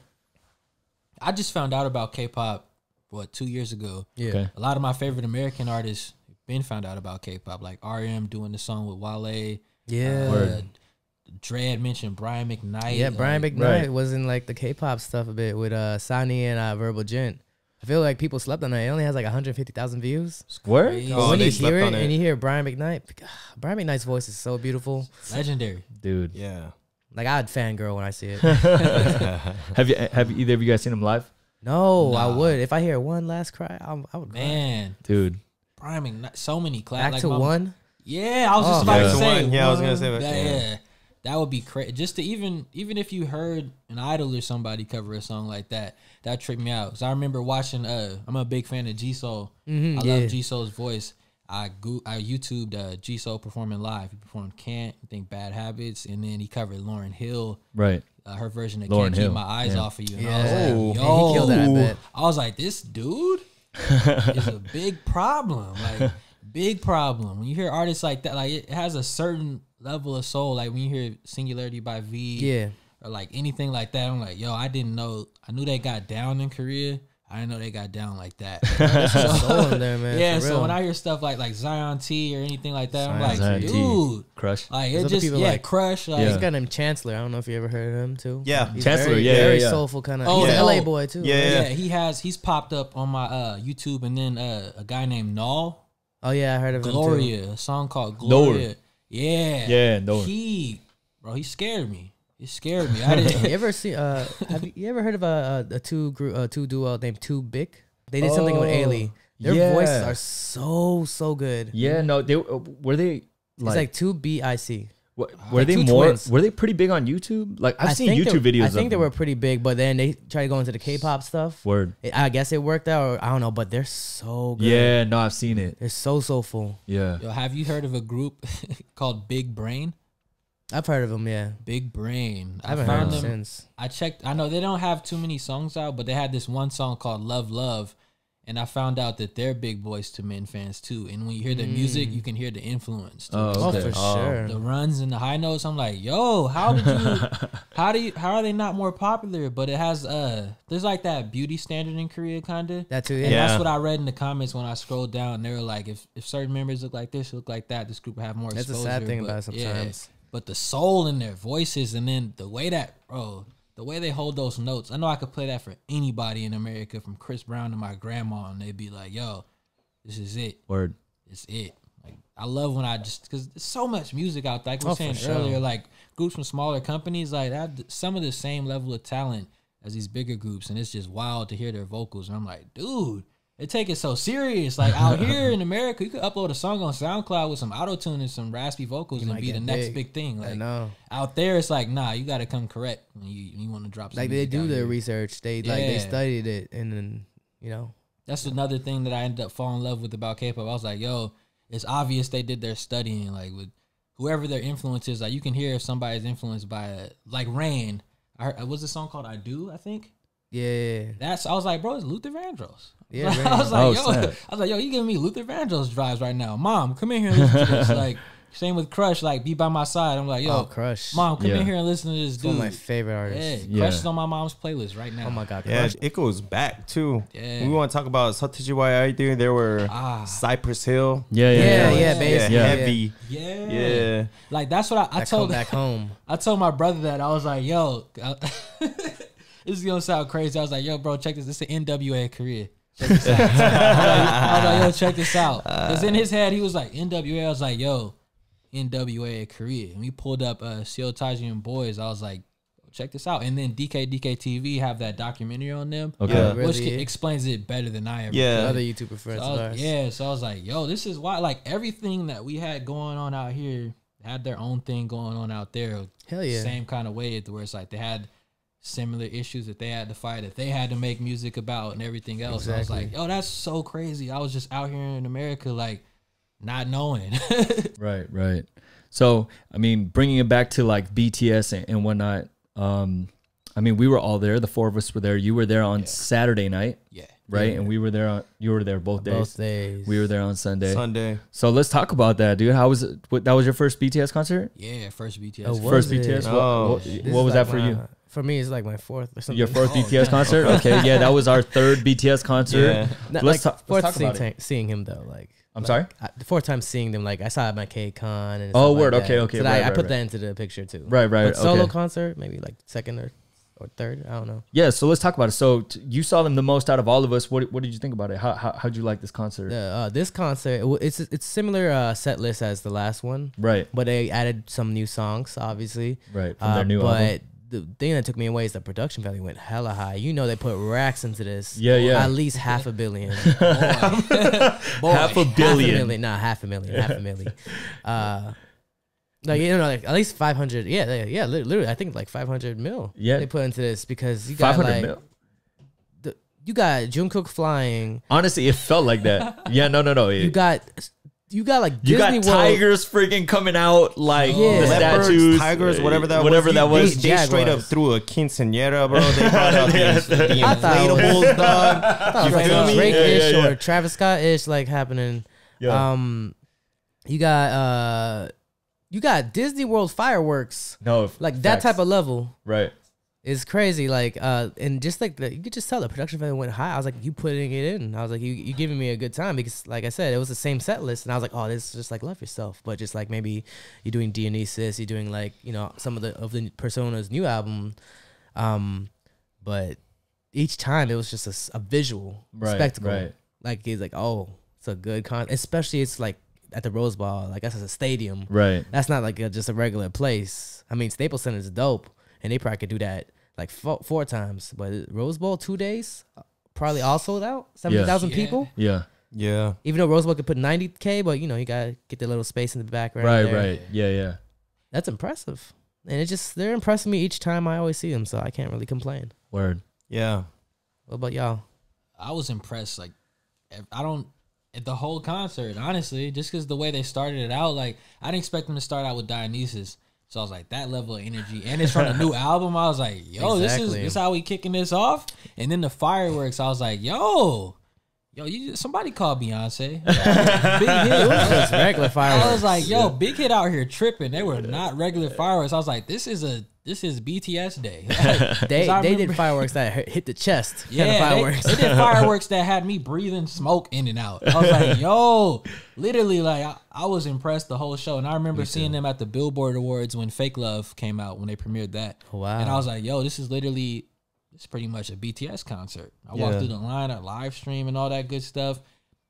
I just found out about K-pop 2 years ago. Yeah. Okay. A lot of my favorite American artists been found out about K-pop, like R.E.M. doing the song with Wale. Yeah. Word. Dre had mentioned Brian McKnight. Yeah, Brian like, McKnight Right. was in like the K-pop stuff a bit with Sani and Verbal Gent. I feel like people slept on it. It only has like 150,000 views. Where? crazy. Oh, when they you slept hear it on it. and you hear Brian McKnight, Brian McKnight's voice is so beautiful. Legendary. Dude. Yeah. Like, I'd fangirl when I see it. Have either of you guys seen him live? No, I Nah. would. If I hear one last cry, I would cry. Man, Dude. Brian McKnight, so many class. Back like to my- one. Yeah, I was just Oh, about Back to to say. One. Yeah, I was gonna say that. that. Yeah, that would be crazy. Just to even if you heard an idol or somebody cover a song like that, that tripped me out. Cause I remember watching. I'm a big fan of G Soul. Mhm, I yeah. love G Soul's voice. I YouTubed G Soul performing live. He performed "Can't," I think "Bad Habits," and then he covered Lauryn Hill, Right. her version of Lauryn "Can't Hill, Keep My Eyes yeah. Off of You." And Yeah. I was like, Oh. yo, And he killed that, I bet. I was like, this dude is a big problem. Like, big problem. When you hear artists like that, like, it has a certain level of soul. Like, when you hear Singularity by V, Yeah. or like anything like that, I'm like, yo, I didn't know. I knew they got down in Korea. I didn't know they got down like that. There's some soul in there, man. Yeah, for so real. when I hear stuff like Zion T or anything like that, I'm like, Zion T. dude, Crush. like, There's it other just, people yeah, like- Crush. Like, Yeah. He's got him Chancellor. I don't know if you ever heard of him too. Yeah. He's Chancellor, very, yeah, very yeah. soulful kind of. Oh, he's yeah. an LA boy too. Yeah. yeah, he's popped up on my YouTube, and then a guy named Null, Oh yeah, I heard of him too. Gloria, a song called Gloria. Yeah. Yeah, Noah. He scared me. It scared me. I didn't. You ever see? Have you ever heard of a two duo named Two Big? They did something with Oh, Ailey. Their yeah. voices are so good. Yeah, no, they were they It's like two BIC. were like they two more twins. were they pretty big on YouTube? Like I've seen think YouTube videos. I think of they them. were pretty big, but then they tried to go into the K-pop stuff. Word. I guess it worked out, or I don't know, but they're so good. Yeah, no, I've seen it. They're so soulful. Yeah. Yo, have you heard of a group called Big Brain? I've heard of them. Yeah, Big Brain. I haven't found heard them them. since. I checked. I know they don't have too many songs out, but they had this one song called Love Love. And I found out that they're big Boys to Men fans too. And when you hear their music, you can hear the influence. Too. Oh, Oh, okay. for sure. The runs and the high notes. I'm like, yo, how are they not more popular? But it has there's like that beauty standard in Korea kinda. That too. And Yeah. Yeah. that's what I read in the comments when I scrolled down. They were like, if certain members look like this, look like that, this group will have more That's the exposure. sad thing But, about it sometimes. but the soul in their voices, and then the way they hold those notes. I know I could play that for anybody in America, from Chris Brown to my grandma, and they'd be like, yo, this is it. Word. It's it. Like, I love when because there's so much music out there. Like we Oh, were for saying sure. earlier, like groups from smaller companies, like have some of the same level of talent as these bigger groups, and it's just wild to hear their vocals. And I'm like, dude, they take it so serious. Like out here in America, you could upload a song on SoundCloud with some auto-tune and some raspy vocals You and might be the get next big. big thing. I Like know. out there, it's like, nah, you got to come correct when you want to drop. Some Like they music do out their here. research. They they Yeah. studied it, and then That's another thing that I ended up falling in love with about K-pop. I was like, yo, it's obvious they did their studying, like with whoever their influence is, like you can hear if somebody's influenced by like Rain. I heard, what's the song called? I Do, I think. Yeah. I was like, bro, it's Luther Vandross. Yeah, I was like, snap. yo, you giving me Luther Vandross vibes right now. Mom, come in here and listen to this. Like, same with Crush, like, Be By My Side. I'm like, yo, Crush. Mom, come in here and listen to this dude. One of my favorite artists. Yeah, Crush is on my mom's playlist right now. Oh my God. Yeah, Crush. it goes back too. Yeah. We want to talk about Satajiwai Aidu. There were Cypress Hill. Yeah, basically. Heavy. Yeah. Like, that's what I told back home. I told my brother that. I was like, yo, this is going to sound crazy. I was like, yo, bro, check this. This is an NWA career. Check this out. I was like, yo, check this out. Because in his head, he was like, NWA. I was like, yo, NWA Korea. And we pulled up Seotaji and Boys. I was like, check this out. And then DK TV have that documentary on them. Okay. Yeah. Which Really? explains it better than I ever Yeah. could. Other YouTuber friends of ours. So I was like, yo, this is why, like, everything that we had going on out here had their own thing going on out there. Hell yeah. Same kind of way, where it's like they had similar issues that they had to fight, that they had to make music about and everything else. Exactly. I was like, yo, that's so crazy. I was just out here in America, like, not knowing. Right. So, I mean, bringing it back to like BTS and whatnot, I mean, we were all there. The four of us were there. You were there on Saturday night. Yeah. Right. And we were there you were there both days. Both days. We were there on Sunday. So let's talk about that, dude. How was it? That was your first BTS concert? Yeah, first BTS. Oh, was First it? BTS? Oh, What was that for you? For me, it's like my fourth or something. Your fourth BTS concert? Okay, yeah, that was our third BTS concert. Yeah. Let's like, talk fourth about it. seeing him though. Like, I'm sorry? The fourth time seeing them, like I saw it at my K-Con. And Oh, stuff word. like Okay, that. okay, So right, I right, put right. that into the picture too. Right. But solo Okay. concert, maybe like second or third. I don't know. Yeah, so let's talk about it. So you saw them the most out of all of us. What did you think about it? How'd you like this concert? This concert, it's similar set list as the last one, Right. but they added some new songs, obviously. Right, from their new but album. the thing that took me away is the production value went hella high. You know, they put racks into this. Yeah. At least $500 million. Boy. Half a billion. $500 million. Like, you know, like at least 500. Yeah. Literally, I think like 500 mil. Yeah. They put into this because you got 500 like mil. you got Jungkook flying. Honestly, it felt like that. Yeah, no. You got like You got Disney World. tigers freaking coming out like Yeah. the Leopards, statues, tigers, whatever that was. They straight up Jaguars. threw a quinceañera, bro. They brought out the I thought it was- inflatables, dog. I thought it was You like feel a me? Drake-ish Yeah. or Travis Scott-ish like happening. Yeah. You got Disney World fireworks. No, Like that type of level right. is crazy. Like and just like you could just tell the production value went high. I was like, you putting it in. I was like, you giving me a good time because like I said, it was the same set list, and I was like, oh, this is just like Love Yourself, but just like maybe you're doing Dionysus, you're doing like, you know, some of the Persona's new album, but each time it was just a visual spectacle. Right. Like he's like, oh, it's a good especially it's like at the Rose Bowl, like that's a stadium. Right. That's not like just a regular place. I mean, Staples Center is dope, and they probably could do that like four times. But Rose Bowl 2 days, probably all sold out, 70,000 Yeah. people. Yeah. Yeah. Even though Rose Bowl could put 90K, but you know you gotta get the little space in the background. Right. there. Right. Yeah. That's impressive, and they're impressing me each time I always see them, so I can't really complain. Word. Yeah. What about y'all? I was impressed. Like, at the whole concert, honestly, just because the way they started it out, like, I didn't expect them to start out with Dionysus. So I was like, that level of energy. And it's from a new album. I was like, yo, Exactly. this how we kicking this off? And then the fireworks, I was like, yo, somebody call Beyonce. Big hit. It was just regular fireworks. I was like, yo, Big Hit out here tripping. They were not regular fireworks. I was like, this is BTS day. Like, they did fireworks that hit the chest. yeah, fireworks. They did fireworks that had me breathing smoke in and out. I was like, yo, literally, like, I was impressed the whole show. And I remember seeing them at the Billboard Awards when Fake Love came out, when they premiered that. Wow. And I was like, yo, it's pretty much a BTS concert. I walked through the line, a live stream and all that good stuff.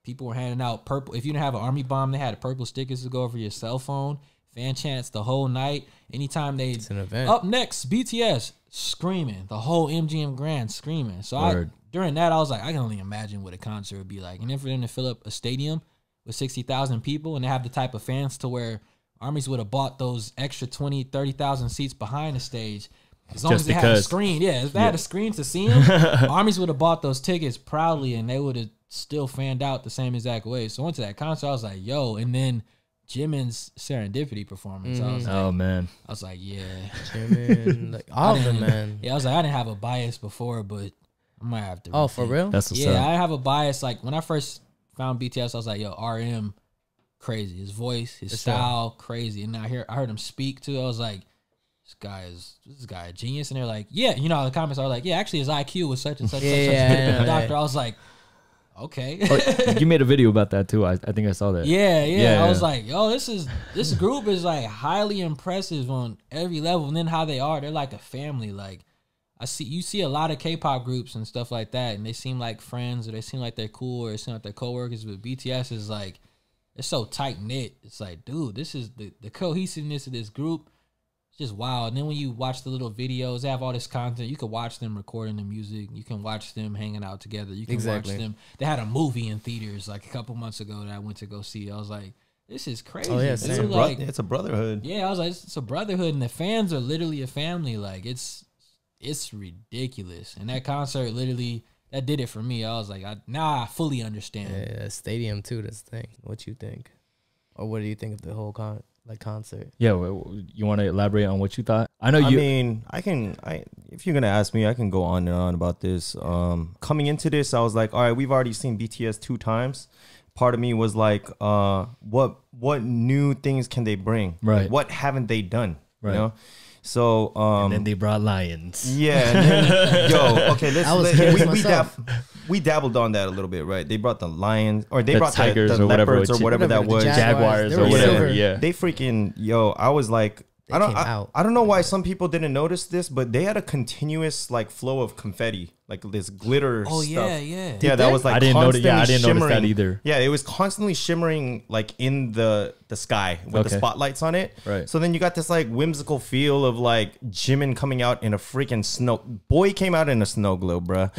People were handing out purple. If you didn't have an army bomb, they had purple stickers to go over your cell phone. Fan chants the whole night. Anytime It's an event. up next, BTS screaming, the whole MGM Grand screaming. So during that, I was like, I can only imagine what a concert would be like. And then for them to fill up a stadium with 60,000 people and they have the type of fans to where armies would have bought those extra 20, 30,000 seats behind the stage. As long as they had a screen. Yeah, if they had a screen to see them, armies would have bought those tickets proudly and they would have still fanned out the same exact way. So I went to that concert. I was like, yo, and then Jimin's Serendipity performance. I was like, Oh man. I was like, yeah. Jimin, like all of them, man. Yeah, I was like, I didn't have a bias before, but I might have to. Oh, for real? That's what's Yeah, up. I have a bias. Like when I first found BTS, I was like, yo, RM, crazy. His voice, his style, crazy. And I heard him speak too. I was like, this guy a genius. And they're like, yeah, you know, the comments are like, yeah, actually his IQ was such and such. Yeah, doctor. I was like, okay. You made a video about that too. I think I saw that. Yeah. I was like, yo, this group is like highly impressive on every level. And then how they're like a family. Like you see a lot of K-pop groups and stuff like that, and they seem like friends, or they seem like they're cool, or they seem like they're coworkers. But BTS is like, it's so tight knit. It's like, dude, this is the cohesiveness of this group. It's just wild. And then when you watch the little videos, they have all this content. You can watch them recording the music. You can watch them hanging out together. You can watch them. They had a movie in theaters like a couple months ago that I went to go see. I was like, this is crazy. Oh, yeah, it's a brotherhood. Yeah, I was like, it's a brotherhood, and the fans are literally a family. Like it's ridiculous. And that concert literally, that did it for me. I was like, now I fully understand. Yeah, stadium too. That's the thing. What you think, or what do you think of the whole concert? Yeah, you want to elaborate on what you thought? I know you. I mean, if you're gonna ask me, I can go on and on about this. Coming into this, I was like, all right, we've already seen BTS 2 times. Part of me was like, what new things can they bring? Right. Like, what haven't they done? Right. You know. So and then they brought lions. yeah, and then, okay, we dabbled on that a little bit, right? They brought the lions, or they brought tigers the or whatever, leopards or whatever that was, jaguars They or were whatever. silver. Yeah, They freaking I was like, I don't know why some people didn't notice this, but they had a continuous like flow of confetti, like this glitter stuff. Yeah. Yeah, that was like I didn't notice. Yeah, I didn't notice that shimmering. either. Yeah, it was constantly shimmering like in the sky with the spotlights on it. Right. So then you got this like whimsical feel of like Jimin coming out in a freaking snow. Boy came out in a snow globe, bruh.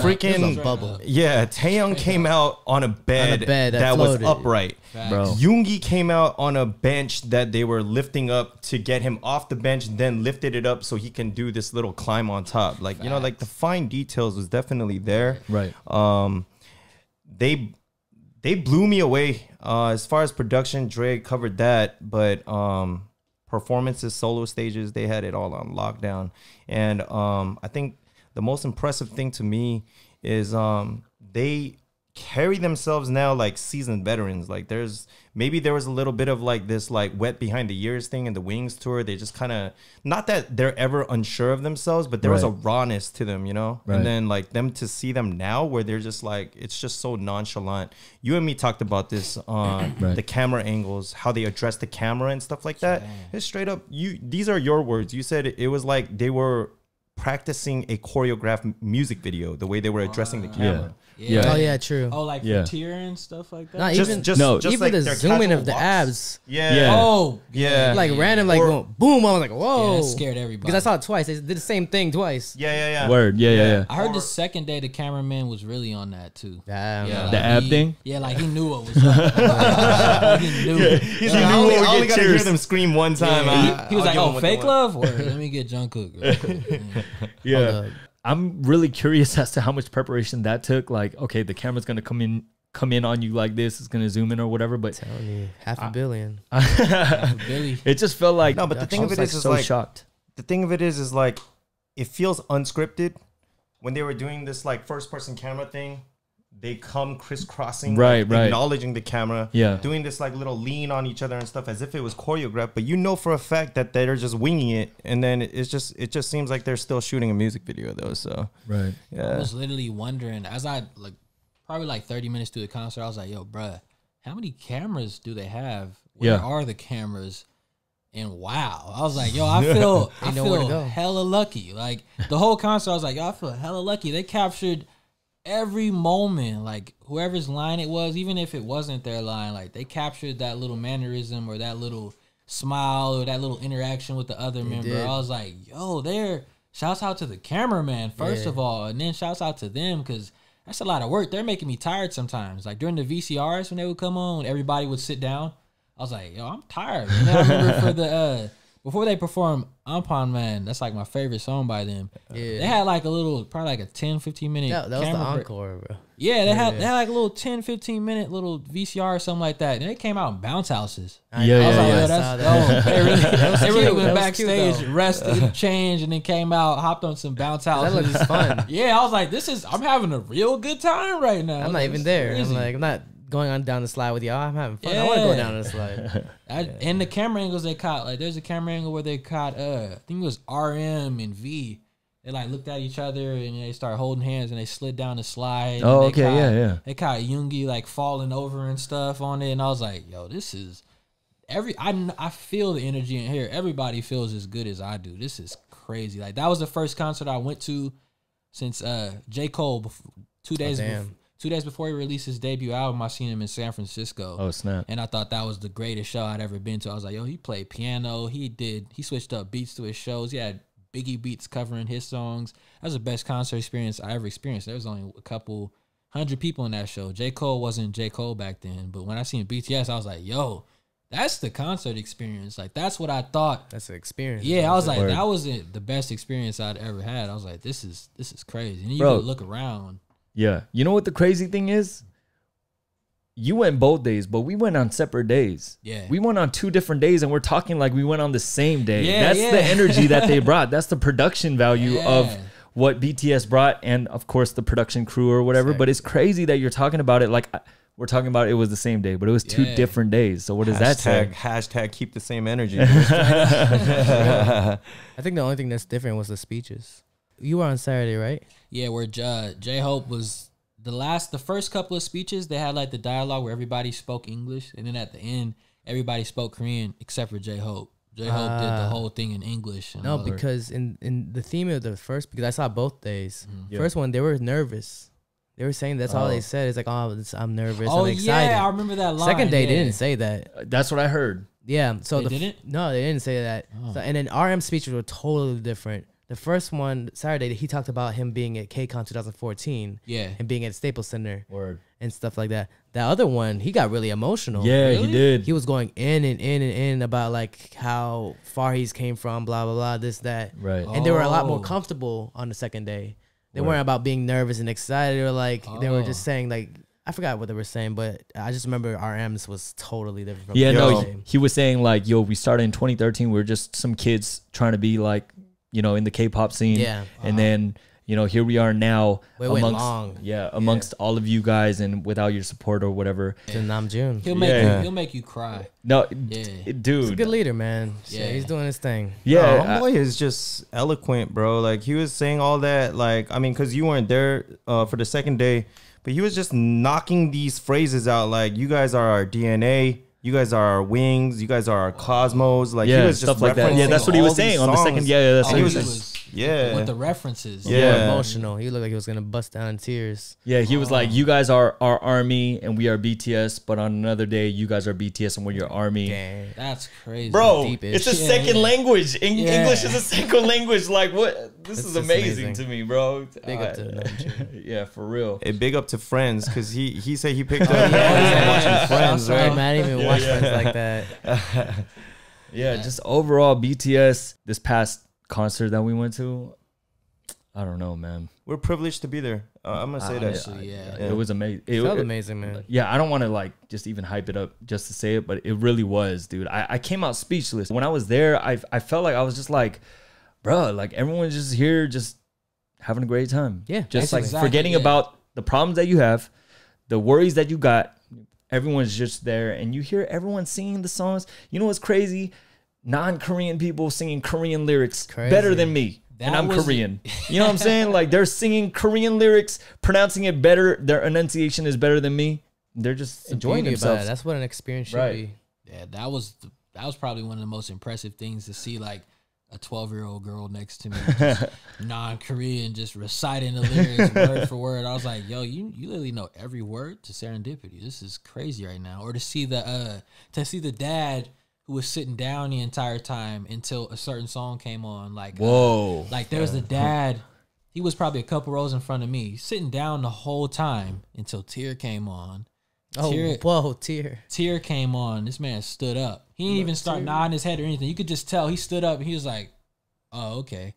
Freaking bubble. Yeah, Taeyong came out on a bed, that was floated. upright. Bro. Yoongi came out on a bench that they were lifting up to get him off the bench, then lifted it up so he can do this little climb on top. Like, you know, like the fine details was definitely there. Right. They blew me away. As far as production, Dre covered that, but performances, solo stages, they had it all on lockdown. And I think the most impressive thing to me is they carry themselves now like seasoned veterans. Like there was a little bit of like this like wet behind the ears thing in the Wings tour. They just kind of, not that they're ever unsure of themselves, but there was a rawness to them, you know. And then like them to see them now where they're just like, it's just so nonchalant. You and me talked about this on the camera angles, how they address the camera and stuff like that. It's straight up, these are your words. You said it was like they were practicing a choreographed music video, the way they were addressing the camera. Yeah. Oh yeah, true. Oh, like Frontier and stuff like that. Not Just even like the their zooming casual of the walks. abs. Yeah. Oh, Yeah. Like random, like going, boom. I was like, whoa. Yeah, that scared everybody. Because I saw it twice. They did the same thing twice. Yeah. Word. Yeah. I heard the second day the cameraman was really on that too. Damn. Yeah, The ab thing? Yeah, like he knew what was up. He knew. He's like, I only got to hear them scream one time. He was like, I'll "Oh, give fake them what love." Or, let me get Jungkook. real quick. Yeah. I'm really curious as to how much preparation that took. Like, okay, the camera's gonna come in on you like this. It's gonna zoom in or whatever. But Telling you, $500 million. Billy. it just felt like No, but the thing of it is so like, shocked. the thing of it is like, it feels unscripted. When they were doing this like first person camera thing, they come crisscrossing, Right. acknowledging the camera, Yeah. doing this like little lean on each other and stuff as if it was choreographed. But you know for a fact that they're just winging it, and then it just seems like they're still shooting a music video though. So Right. I yeah, was literally wondering as I like probably like 30 minutes through the concert. I was like, "Yo, bruh, how many cameras do they have? Where are the cameras?" And wow, I was like, "Yo, I feel nowhere to go. hella lucky." Like the whole concert, I was like, "Yo, I feel hella lucky." They captured every moment, like whoever's line it was, even if it wasn't their line, like they captured that little mannerism or that little smile or that little interaction with the other member. did. I was like, yo, shouts out to the cameraman first of all, and then shouts out to them because that's a lot of work. They're making me tired sometimes. Like during the VCRs when they would come on, everybody would sit down. I was like, yo, I'm tired. And then I remember for before they performed Ampon Man, that's like my favorite song by them. Yeah. They had like a little, probably like a 10, 15 minute. That was the camera break. encore, bro. Yeah, they had like a little 10, 15 minute little VCR or something like that. And they came out in bounce houses. Yeah, yeah, I was like, yeah. yo, that's dope. They really cute. went That was backstage, cute, though. rested, changed, and then came out, hopped on some bounce houses. That looks fun. Yeah, I was like, I'm having a real good time right now. I'm not even there. I'm not going on down the slide with y'all. I'm having fun. I want to go down the slide. And the camera angles they caught, like there's a camera angle where they caught I think it was RM and V. They like looked at each other and they started holding hands and they slid down the slide. Oh, and they okay, yeah. They caught Yoongi like falling over and stuff on it, and I was like, yo, this is I feel the energy in here. Everybody feels as good as I do. This is crazy. Like that was the first concert I went to since J. Cole 2 days before. 2 days before he released his debut album, I seen him in San Francisco. Oh, snap. And I thought that was the greatest show I'd ever been to. I was like, yo, he played piano. He switched up beats to his shows. He had Biggie beats covering his songs. That was the best concert experience I ever experienced. There was only a couple hundred people in that show. J. Cole wasn't J. Cole back then. But when I seen BTS, I was like, yo, that's the concert experience. Like, that's what I thought. That's an experience. Yeah, I was like, Word. that wasn't the best experience I'd ever had. I was like, this is crazy. And you Bro. could look around. Yeah. You know what the crazy thing is? You went both days, but we went on separate days. Yeah. We went on 2 different days and we're talking like we went on the same day. Yeah, That's yeah. the energy that they brought. That's the production value Yeah. of what BTS brought and of course the production crew or whatever. Exactly. But it's crazy that you're talking about it like we're talking about it was the same day, but it was 2 Yeah. different days. So what does that say? Hashtag keep the same energy. I think the only thing that's different was the speeches. You were on Saturday, right? Yeah, where J-Hope was the first couple of speeches, they had like the dialogue where everybody spoke English, and then at the end, everybody spoke Korean except for J-Hope. J-Hope did the whole thing in English. No, because in the theme of the first, because I saw both days. Yeah. First one, they were nervous. They were saying that's all they said. It's like, I'm nervous. oh I'm excited. yeah, I remember that line. Second day, yeah. they didn't say that. That's what I heard. Yeah. So They didn't? No, they didn't say that. Oh. So, and then RM speeches were totally different. The first one, Saturday, he talked about him being at KCON 2014 Yeah. and being at Staples Center Word. and stuff like that. The other one, he got really emotional. Yeah, Really? he did. He was going in and in and in about like how far he's came from, blah, blah, blah, this, that. Right. And they were a lot more Oh. comfortable on the second day. They Right. weren't about being nervous and excited or like, they were Oh. just saying like, I forgot what they were saying, but I just remember RM's was totally different from Yeah, the no, other day. he was saying like, yo, we started in 2013. We were just some kids trying to be like, in the K-pop scene. Yeah. And then, here we are now We went long. amongst all of you guys and without your support or whatever. To Namjoon. He'll make you cry. No, Yeah. dude. He's a good leader, man. Yeah, Yeah. he's doing his thing. Yeah. Homeboy is just eloquent, bro. Like he was saying all that, like because you weren't there for the second day, but he was just knocking these phrases out, like you guys are our DNA, you guys are our wings, you guys are our cosmos. Like he was just stuff like that. Yeah, referencing that's what he was all these saying on the second. songs. Yeah, that's Oh, what he he was saying. was Yeah. with the references. Yeah. More emotional. He looked like he was gonna bust down in tears. Yeah, he was like, you guys are our army and we are BTS, but on another day, you guys are BTS and we're your army. Dang. That's crazy. Bro, Deep-ish. it's a Yeah, second yeah. language. Yeah. English is a second language. Like, what? This It's is just amazing, amazing. to me, bro. Big up to Namjoon. Yeah, for real. Hey, big up to Friends, because he said he picked up yeah. watching Friends, Sorry, right? man. I didn't even watch friends like that. Yeah, just overall, BTS, this past concert that we went to, I don't know, man. We're privileged to be there. I'm gonna say that. Honestly, yeah. It was amazing. It felt amazing, man. Yeah, I don't want to like just even hype it up just to say it, but it really was, dude. I came out speechless. When I was there, I felt like I was just like, bro, like everyone's just here just having a great time. Yeah, Just like exactly, forgetting yeah. about the problems that you have, the worries that you got. Everyone's just there and you hear everyone singing the songs. You know what's crazy? Non-Korean people singing Korean lyrics better Crazy. than me. And That I'm was- Korean. You know what I'm saying? Like they're singing Korean lyrics, pronouncing it better. Their enunciation is better than me. They're just The enjoying beauty about themselves. it. That's what an experience should Right. be. Yeah, that was probably one of the most impressive things to see, like a 12-year-old girl next to me, just non-Korean, just reciting the lyrics word for word. I was like, yo, you literally know every word to Serendipity. This is crazy right now. Or to see the dad who was sitting down the entire time until a certain song came on. Like, Whoa. like there's the dad. He was probably a couple rows in front of me, sitting down the whole time until Tear came on. Oh, Tear- whoa, tear. Tear came on. This man stood up. He didn't even start nodding his head or anything. You could just tell he stood up and he was like, "Oh, okay,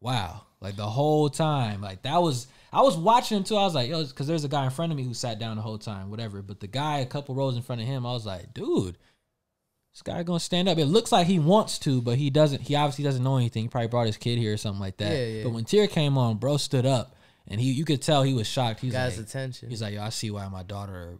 wow." Like the whole time, like I was watching him too. I was like, yo, because there's a guy in front of me who sat down the whole time, whatever. But the guy a couple rows in front of him, I was like, dude, this guy gonna stand up. It looks like he wants to, but he doesn't. He obviously doesn't know anything. He probably brought his kid here or something like that. Yeah. But when Tier came on, bro stood up. And you could tell he was shocked. He got his attention. He's like, yo, I see why my daughter.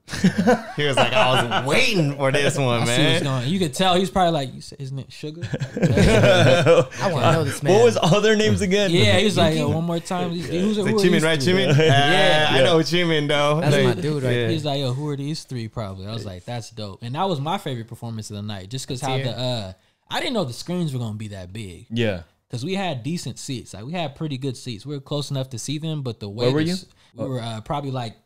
He was like, I was waiting for this one, man. You could tell he's probably like, you said, isn't it Sugar? I want to know this man. What was all their names again? Yeah, he was like, yo, one more time. Who's like Chimin, right? Chimin? Yeah, I know Chimin though. That's my dude, right? He's like, yo, who are these three? Probably. I was like, that's dope. And that was my favorite performance of the night, just because how I didn't know the screens were gonna be that big. Yeah. Because we had decent seats. Like, we had pretty good seats. We were close enough to see them, but the way... Where were you? We were probably like,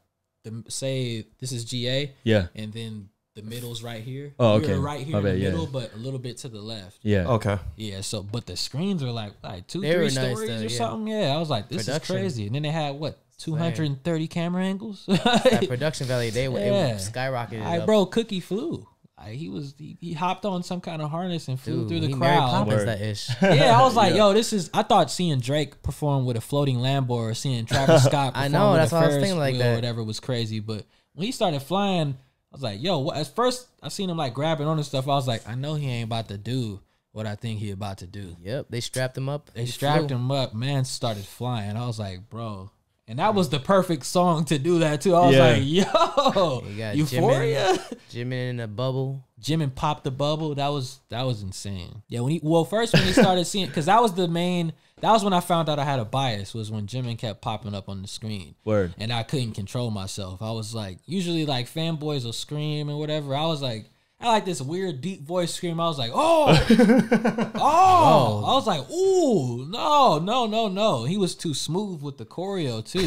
say, this is GA. Yeah. And then the middle's right here. Oh, okay. We were right here in the middle, but a little bit to the left. Yeah. Okay. Yeah, so, but the screens were like 2-3 stories or something. Yeah, I was like, this is crazy. And then they had, 230 camera angles? That production value, it skyrocketed up. Bro, Cookie flew. He hopped on some kind of harness and flew through the crowd. That ish. Yeah, I was like, yo, I thought seeing Drake perform with a floating Lambo or seeing Travis Scott perform with a Ferris wheel or whatever was crazy. But when he started flying, I was like, yo, at first I seen him like grabbing on and stuff. I was like, I know he ain't about to do what I think he about to do. Yep, they strapped him up. Him up. Man started flying. I was like, bro. And that was the perfect song to do that too. I was like, yo, Euphoria. Jimin in a bubble. Jimin popped the bubble. That was insane. Yeah, when he started seeing, because that was when I found out I had a bias, was when Jimin kept popping up on the screen. Word. And I couldn't control myself. I was like, usually like fanboys will scream and whatever. I was like, I like this weird deep voice scream. I was like, oh. I was like, ooh, no. He was too smooth with the choreo too.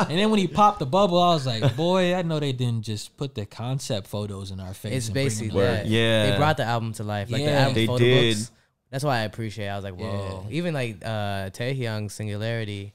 And then when he popped the bubble, I was like, boy, I know they didn't just put the concept photos in our face. It's basically that. Yeah. They brought the album to life. Like the album photo books. That's why I appreciate it. I was like, whoa. Yeah. Even like Taehyung's Singularity.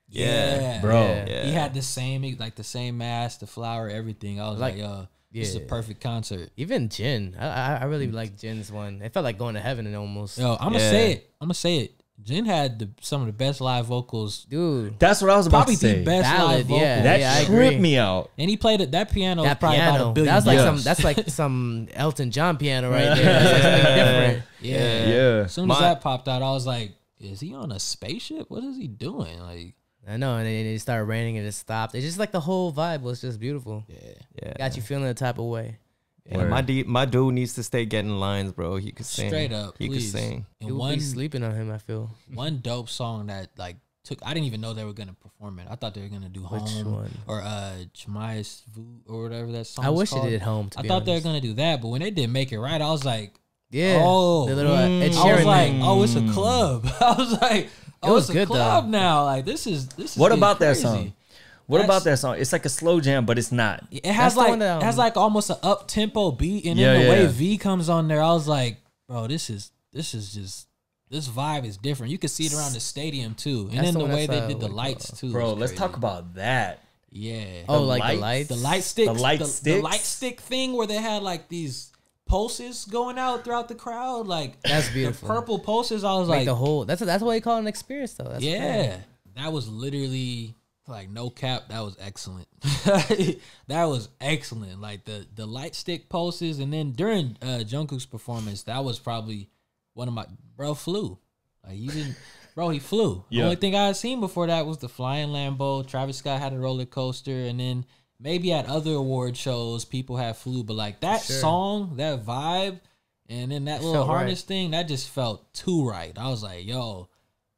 Yeah. Bro. Yeah. He had the same mask, the flower, everything. I was like yo. This is a perfect concert. Even Jin. I really like Jin's one. It felt like going to heaven and almost. Yo, I'm gonna say it. Jin had some of the best live vocals. Dude. That's what I was about to say. Probably the best live vocals. That tripped me out. And he played it. That piano was probably about $1 billion. That's like some Elton John piano right there. That's like something different. Yeah. As soon as that popped out, I was like, is he on a spaceship? What is he doing? Like, I know, and then it started raining and it stopped. It's just like the whole vibe was just beautiful. Yeah. Got you feeling the type of way. Yeah, my dude needs to stay getting lines, bro. He could sing. Straight up, he could sing. And one sleeping on him, I feel. One dope song that like I didn't even know they were gonna perform it. I thought they were gonna do Which Home one? or Chmai's Vu or whatever that song. I wish called. they did Home. I thought they were gonna do that, but when they didn't make it right, I was like, yeah. Oh, the little I was like, oh, it's a club. I was like, oh, it's a club now. Like this is what about crazy. That song? What about that song? It's like a slow jam, but it's not. It has almost an up tempo beat, and then the way V comes on there, I was like, bro, this vibe is different. You could see it around the stadium too, and then the way they did the lights too. Bro, let's talk about that. Yeah. Oh, like the lights, the light sticks, the light stick thing where they had like these pulses going out throughout the crowd, like that's beautiful. The purple pulses. I was like the whole. That's what you call an experience, though. That's that was literally. Like no cap, that was excellent. That was excellent. Like the light stick pulses, and then during Jungkook's performance, that was probably one of my flew. Like he flew. The only thing I had seen before that was the flying Lambo. Travis Scott had a roller coaster, and then maybe at other award shows people have flew, but like that song, that vibe, and then that little harness thing, that just felt too right. I was like, yo.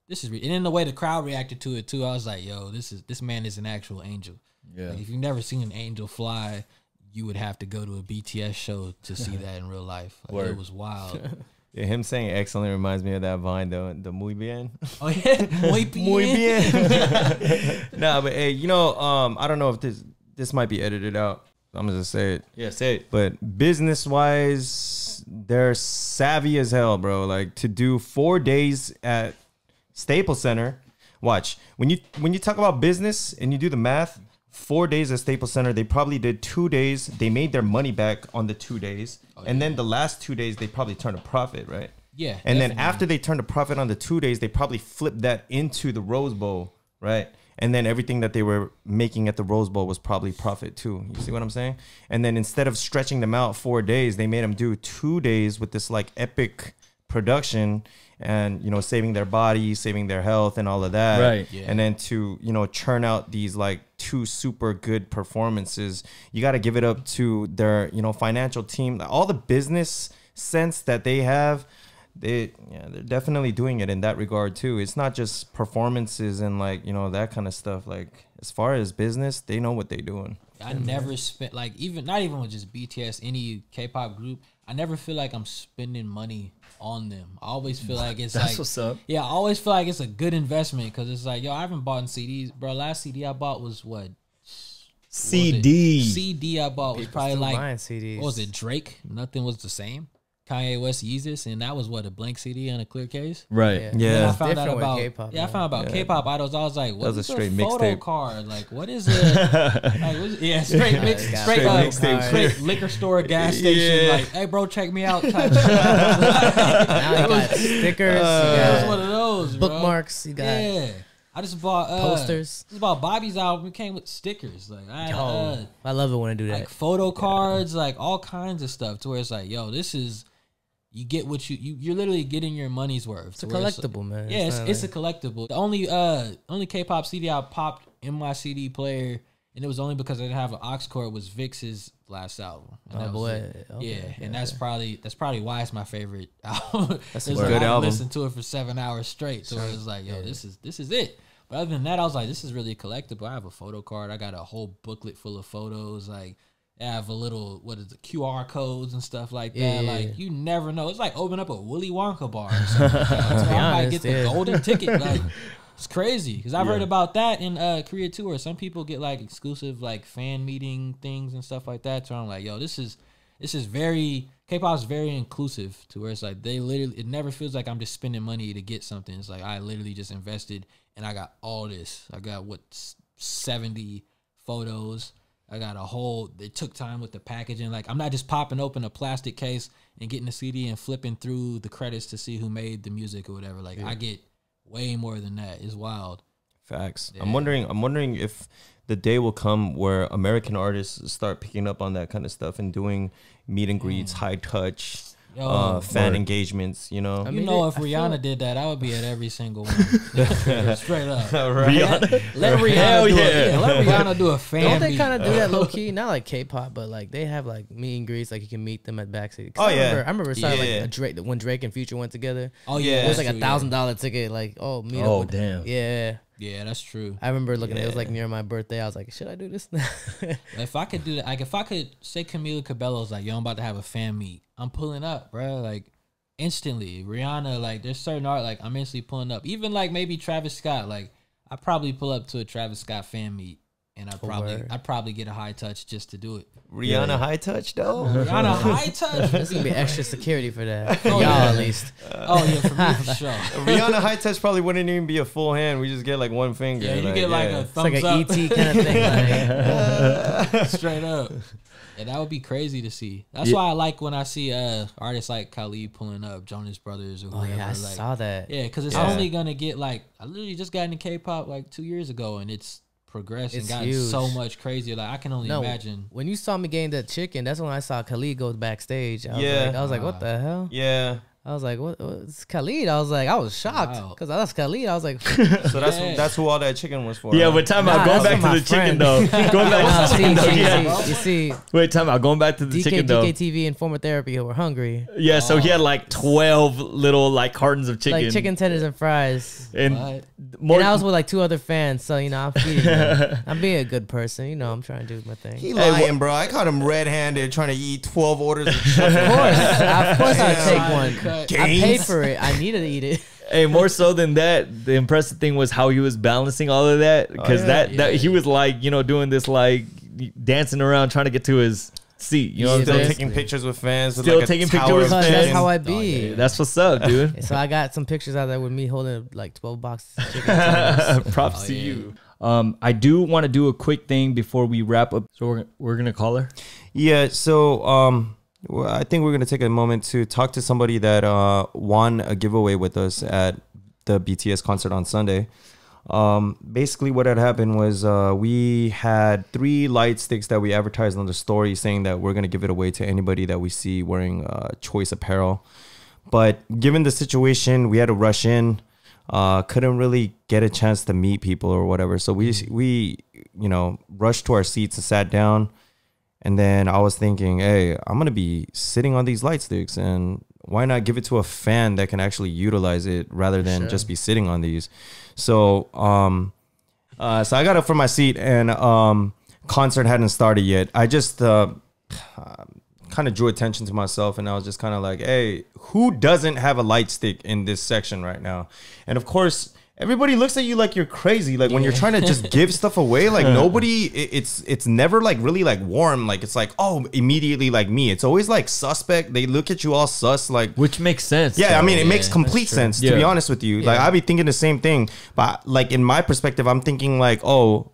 This is, and then the way the crowd reacted to it too, I was like, "Yo, this man is an actual angel." Yeah. Like, if you've never seen an angel fly, you would have to go to a BTS show to see that in real life. Like, it was wild. Yeah, him saying "excellent" reminds me of that Vine, the muy bien. Oh yeah, muy bien. Muy bien. Nah, but hey, I don't know if this might be edited out. I'm gonna just say it. Yeah, say it. But business wise, they're savvy as hell, bro. Like to do 4 days at Staples Center. Watch when you talk about business and you do the math. 4 days at Staples Center. They probably did 2 days. They made their money back on the 2 days. And then the last 2 days, they probably turned a profit, right? Yeah. And then after they turned a profit on the 2 days, they probably flipped that into the Rose Bowl, right? And then everything that they were making at the Rose Bowl was probably profit too. You see what I'm saying? And then instead of stretching them out 4 days, they made them do 2 days with this like epic production and, you know, saving their body, saving their health and all of that. Right. Yeah. And then to, you know, churn out these like 2 super good performances, you got to give it up to their, you know, financial team, all the business sense that they have. They're definitely doing it in that regard too. It's not just performances and like, you know, that kind of stuff. Like as far as business, they know what they're doing. I never spent like not even with just BTS, any K-pop group. I never feel like I'm spending money on them. I always feel like it's That's like what's up. Yeah, I always feel like it's a good investment because it's like, yo, I haven't bought CDs, bro. Last CD I bought was what? CD I bought was probably like CDs. what was it? Drake. Nothing was the same. Kanye West Yeezus, and that was what, a blank CD on a clear case. Right. And then I found out Different with about K-pop, I found out about K-pop idols. I was like, what was is a a straight photo mixtape. card? Like, what is it? Like, straight mixtape. straight liquor store, gas station. Yeah. Like, hey, bro, check me out. Type Now you got stickers, it you was got one of those, bro. bookmarks, you got I just bought posters. Just bought Bobby's album. It came with stickers. Like, I love it when I do that. like photo cards, like all kinds of stuff. To where it's like, yo, this is. You get what you're literally getting your money's worth. It's a collectible, man. Yeah, it's a collectible. The only K-pop CD I popped in my CD player, and it was only because I didn't have an aux cord, was Vix's last album. And that was it. And that's probably why it's my favorite album. That's a good I album. listened to it for 7 hours straight, so it was like, yo, this is it. But other than that, I was like, this is really collectible. I have a photo card. I got a whole booklet full of photos. Like, I have a little, QR codes and stuff like that. Yeah. Like, you never know. It's like opening up a Willy Wonka bar or something. So I might get the golden ticket. Like, it's crazy. Because I've heard about that in Korea too, where some people get like exclusive like fan meeting things and stuff like that. So I'm like, yo, this is very, K-pop is very inclusive to where it's like they literally, it never feels like I'm just spending money to get something. It's like I literally just invested and I got all this. I got 70 photos. I got a whole, they took time with the packaging. Like, I'm not just popping open a plastic case and getting the CD and flipping through the credits to see who made the music or whatever. Like, I get way more than that. It's wild. Facts. Yeah. I'm wondering if the day will come where American artists start picking up on that kind of stuff and doing meet and greets, high touch, fan engagements, you know. I mean, if Rihanna did that, I would be at every single one. Straight up. Rihanna. Let Rihanna do it. Let Rihanna do a fan Don't they meet. kind of do that low key? Not like K-pop, but like they have like meet and greets. Like you can meet them at backstage. Oh, yeah. I remember starting like when Drake and Future went together. Oh yeah, It was like that's a true, $1,000 ticket. Like meet up. Oh, with, damn. Yeah. Yeah, that's true. I remember looking at it. It was like near my birthday. I was like, should I do this? If I could do that, like if I could say Camila Cabello's like, yo, I'm about to have a fan meet. I'm pulling up, bro. Like instantly. Rihanna, like there's certain art like I'm instantly pulling up. Even like maybe Travis Scott. Like I probably pull up to a Travis Scott fan meet and I'd probably get a high touch just to do it. Rihanna high touch though. Rihanna high touch. There's gonna be extra security for that. For y'all at least. Oh yeah, for me for sure. Rihanna high touch probably wouldn't even be a full hand. We just get like one finger. Yeah, you get like a It's thumbs like up. an ET kind of thing. Like, Straight up. Yeah, that would be crazy to see. That's why I like when I see artists like Khalid pulling up, Jonas Brothers or whoever. I like, saw that. Yeah, because it's only gonna get like I literally just got into K-pop like 2 years ago, and it's progressed and It's gotten huge. so much crazier. Like I can only imagine. When you saw me getting that chicken, that's when I saw Khalid go backstage. I was like, what the hell? Yeah. I was like, what's Khalid? I was shocked because I was Khalid. I was like, So that's who all that chicken was for. Yeah, huh? but time out. Going back to the chicken though. Going back to the chicken though. Yeah. you see, Wait, time out. Going back to the chicken though. DKTV and former therapy who were hungry. Yeah, so he had like 12 little like cartons of chicken. Like chicken tenders and fries. And What? more. And I was with like 2 other fans, so I'm feeding them. I'm being a good person, I'm trying to do my thing. He lying, bro. I caught him red-handed trying to eat 12 orders of chicken. Of course I'd take one. Cut. I paid for it. I needed to eat it. Hey, more so than that, the impressive thing was how he was balancing all of that because that he was like doing this like dancing around trying to get to his seat. You know what I'm Still saying? taking pictures with fans. With Still like a taking tower pictures with of fans. That's how I be. That's what's up, dude. So I got some pictures out there with me holding like 12 boxes of chicken tenders. Props to you. I do want to do a quick thing before we wrap up. So we're gonna call her. Yeah. So well, I think we're gonna take a moment to talk to somebody that won a giveaway with us at the BTS concert on Sunday. Basically what had happened was we had 3 light sticks that we advertised on the story saying that we're going to give it away to anybody that we see wearing choice apparel. But given the situation, we had to rush in, couldn't really get a chance to meet people or whatever. So we you know, rushed to our seats and sat down. And then I was thinking, hey, I'm going to be sitting on these light sticks, and why not give it to a fan that can actually utilize it rather than just be sitting on these? So so I got up from my seat, and concert hadn't started yet. I just kind of drew attention to myself, and I was just kind of like, hey, who doesn't have a light stick in this section right now? And of course, everybody looks at you like you're crazy. Like when you're trying to just give stuff away, like nobody, it's never like really like warm. Like it's like, oh, immediately like me. It's always like suspect. They look at you all sus, like, Which makes sense. yeah, though. I mean, it makes complete sense, to be honest with you. Like, I'd be thinking the same thing. But, like, in my perspective, I'm thinking, like, oh,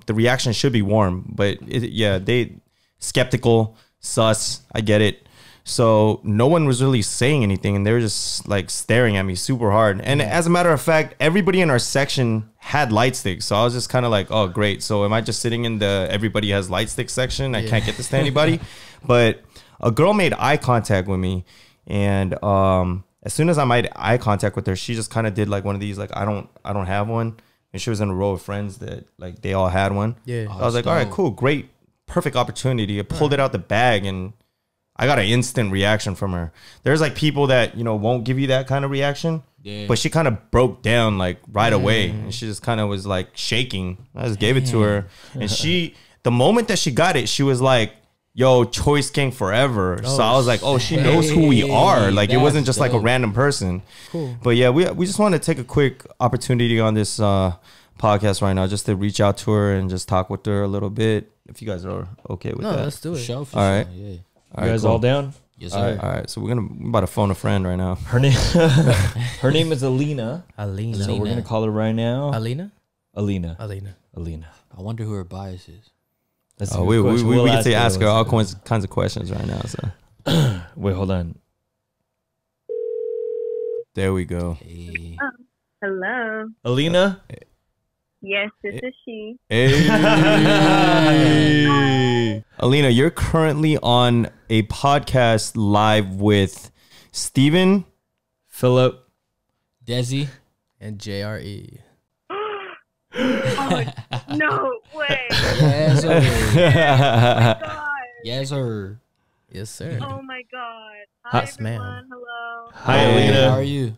the reaction should be warm. But, they skeptical, sus. I get it. So, no one was really saying anything. And they were just, like, staring at me super hard. And as a matter of fact, everybody in our section had light sticks. So, I was just kind of like, oh, great. So, am I just sitting in the everybody has light stick section? I can't get this to anybody. But a girl made eye contact with me. And as soon as I made eye contact with her, she just kind of did like one of these, like, I don't have one. And she was in a row of friends that like they all had one. Yeah. So I was like, all right, cool, great, perfect opportunity. I pulled it out the bag, and I got an instant reaction from her. There's like people that, you know, won't give you that kind of reaction. Yeah. But she kind of broke down like right away. And she just kind of was like shaking. I just gave it to her. And the moment that she got it, she was like, yo, Choice Gang forever. So I was like, oh, she knows who we are. Like, it wasn't just like a random person. Cool. But yeah, we just want to take a quick opportunity on this podcast right now just to reach out to her and just talk with her a little bit. If you guys are okay with that. No, let's do it. All right. Yeah. You guys all down? Yes, sir. All right. So we're about to phone a friend right now. Her name her name is Alina. Alina. So we're going to call her right now. Alina. I wonder who her bias is. That's we get to ask her all kinds of questions right now. So wait, hold on. There we go. Hey. Hello. Alina? Yes, this is she. Hey. Alina, you're currently on a podcast live with Steven, Philip, Dezzy, and JRE. Oh, no way. Yes, sir. God. Yes, sir. Yes, sir. Oh, my God. Hi, Yes, ma'am. everyone. Hello. Hi, Hey, Alina. how are you?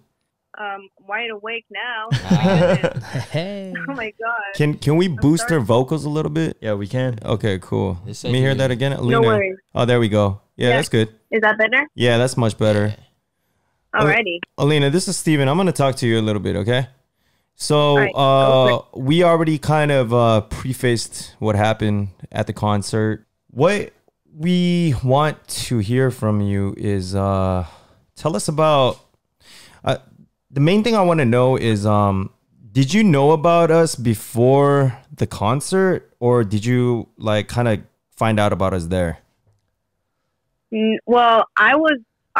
Wide awake now. Oh, my goodness. Hey. Oh, my God. can we boost her vocals a little bit? Yeah, we can. Okay, cool. Yes, Let me hear that again, Alina. No worries. Oh, there we go. Yeah, that's good. Is that better? Yeah, that's much better. Alrighty. Alina, this is Steven. I'm going to talk to you a little bit, okay? So right, go we already kind of prefaced what happened at the concert. What we want to hear from you is tell us about the main thing I want to know is did you know about us before the concert, or did you like kind of find out about us there? Well, I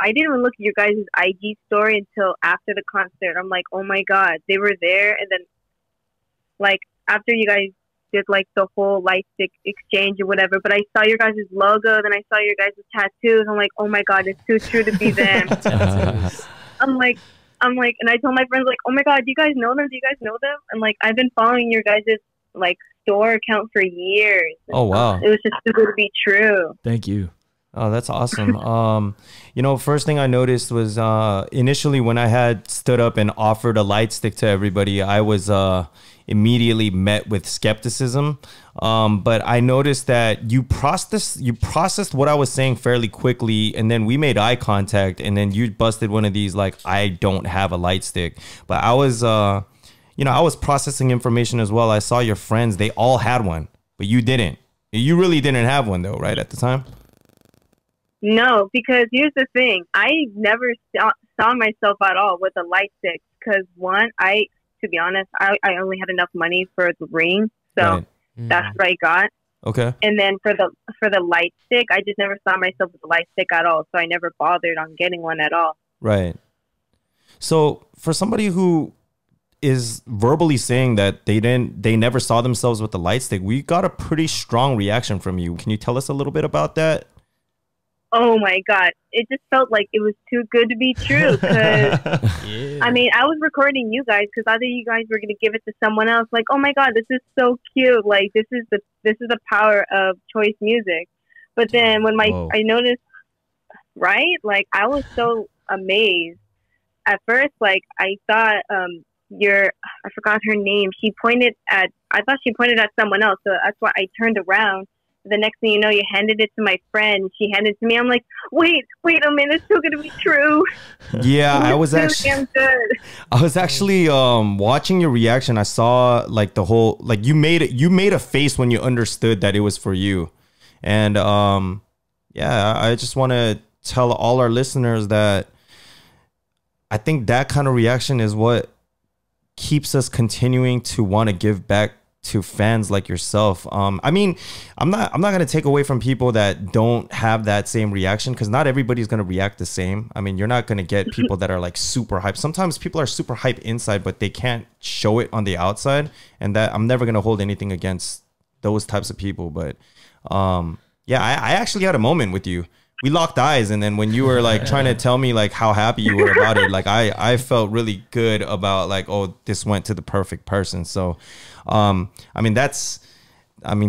didn't even look at your guys' IG story until after the concert. I'm like, oh my God, they were there. And then, like, after you guys did, like, the whole light stick exchange or whatever, but I saw your guys' logo, then I saw your guys' tattoos. I'm like, oh my God, it's too true to be them. I'm like, and I told my friends, like, oh my God, do you guys know them? Do you guys know them? And, like, I've been following your guys' like, store account for years. Oh, wow. It was just too good to be true. Thank you. Oh, that's awesome. You know, first thing I noticed was initially when I had stood up and offered a light stick to everybody, I was immediately met with skepticism. But I noticed that you processed what I was saying fairly quickly, and then we made eye contact, and then you busted one of these like, I don't have a light stick. But I was I was processing information as well. I saw your friends, they all had one, but you didn't. You really didn't have one though, right, at the time? No, because here's the thing. I never saw myself at all with a light stick. Because one, to be honest, I only had enough money for the ring, so that's what I got. Okay. And then for the light stick, I just never saw myself with a light stick at all, so I never bothered on getting one at all. Right. So for somebody who is verbally saying that they never saw themselves with the light stick, we got a pretty strong reaction from you. Can you tell us a little bit about that? Oh my God. It just felt like it was too good to be true. Cause, I mean, I was recording you guys because either you guys were going to give it to someone else. Like, oh my God, this is so cute. Like, this is the power of choice music. But then when I noticed, right? Like, I was so amazed. At first, like, I thought I forgot her name. I thought she pointed at someone else. So that's why I turned around. The next thing you know, you handed it to my friend. She handed it to me. I'm like, wait a minute, it's still gonna be true. Yeah, I was actually watching your reaction. I saw like the whole, like you made a face when you understood that it was for you. And yeah, I just want to tell all our listeners that I think that kind of reaction is what keeps us continuing to want to give back to fans like yourself. I mean, I'm not going to take away from people that don't have that same reaction, because not everybody's going to react the same. I mean, you're not going to get people that are like super hyped. Sometimes people are super hyped inside, but they can't show it on the outside. And that I'm never going to hold anything against those types of people. But yeah, I actually had a moment with you. We locked eyes, and then when you were like trying to tell me like how happy you were about it, like I felt really good about like, oh, this went to the perfect person. So I mean,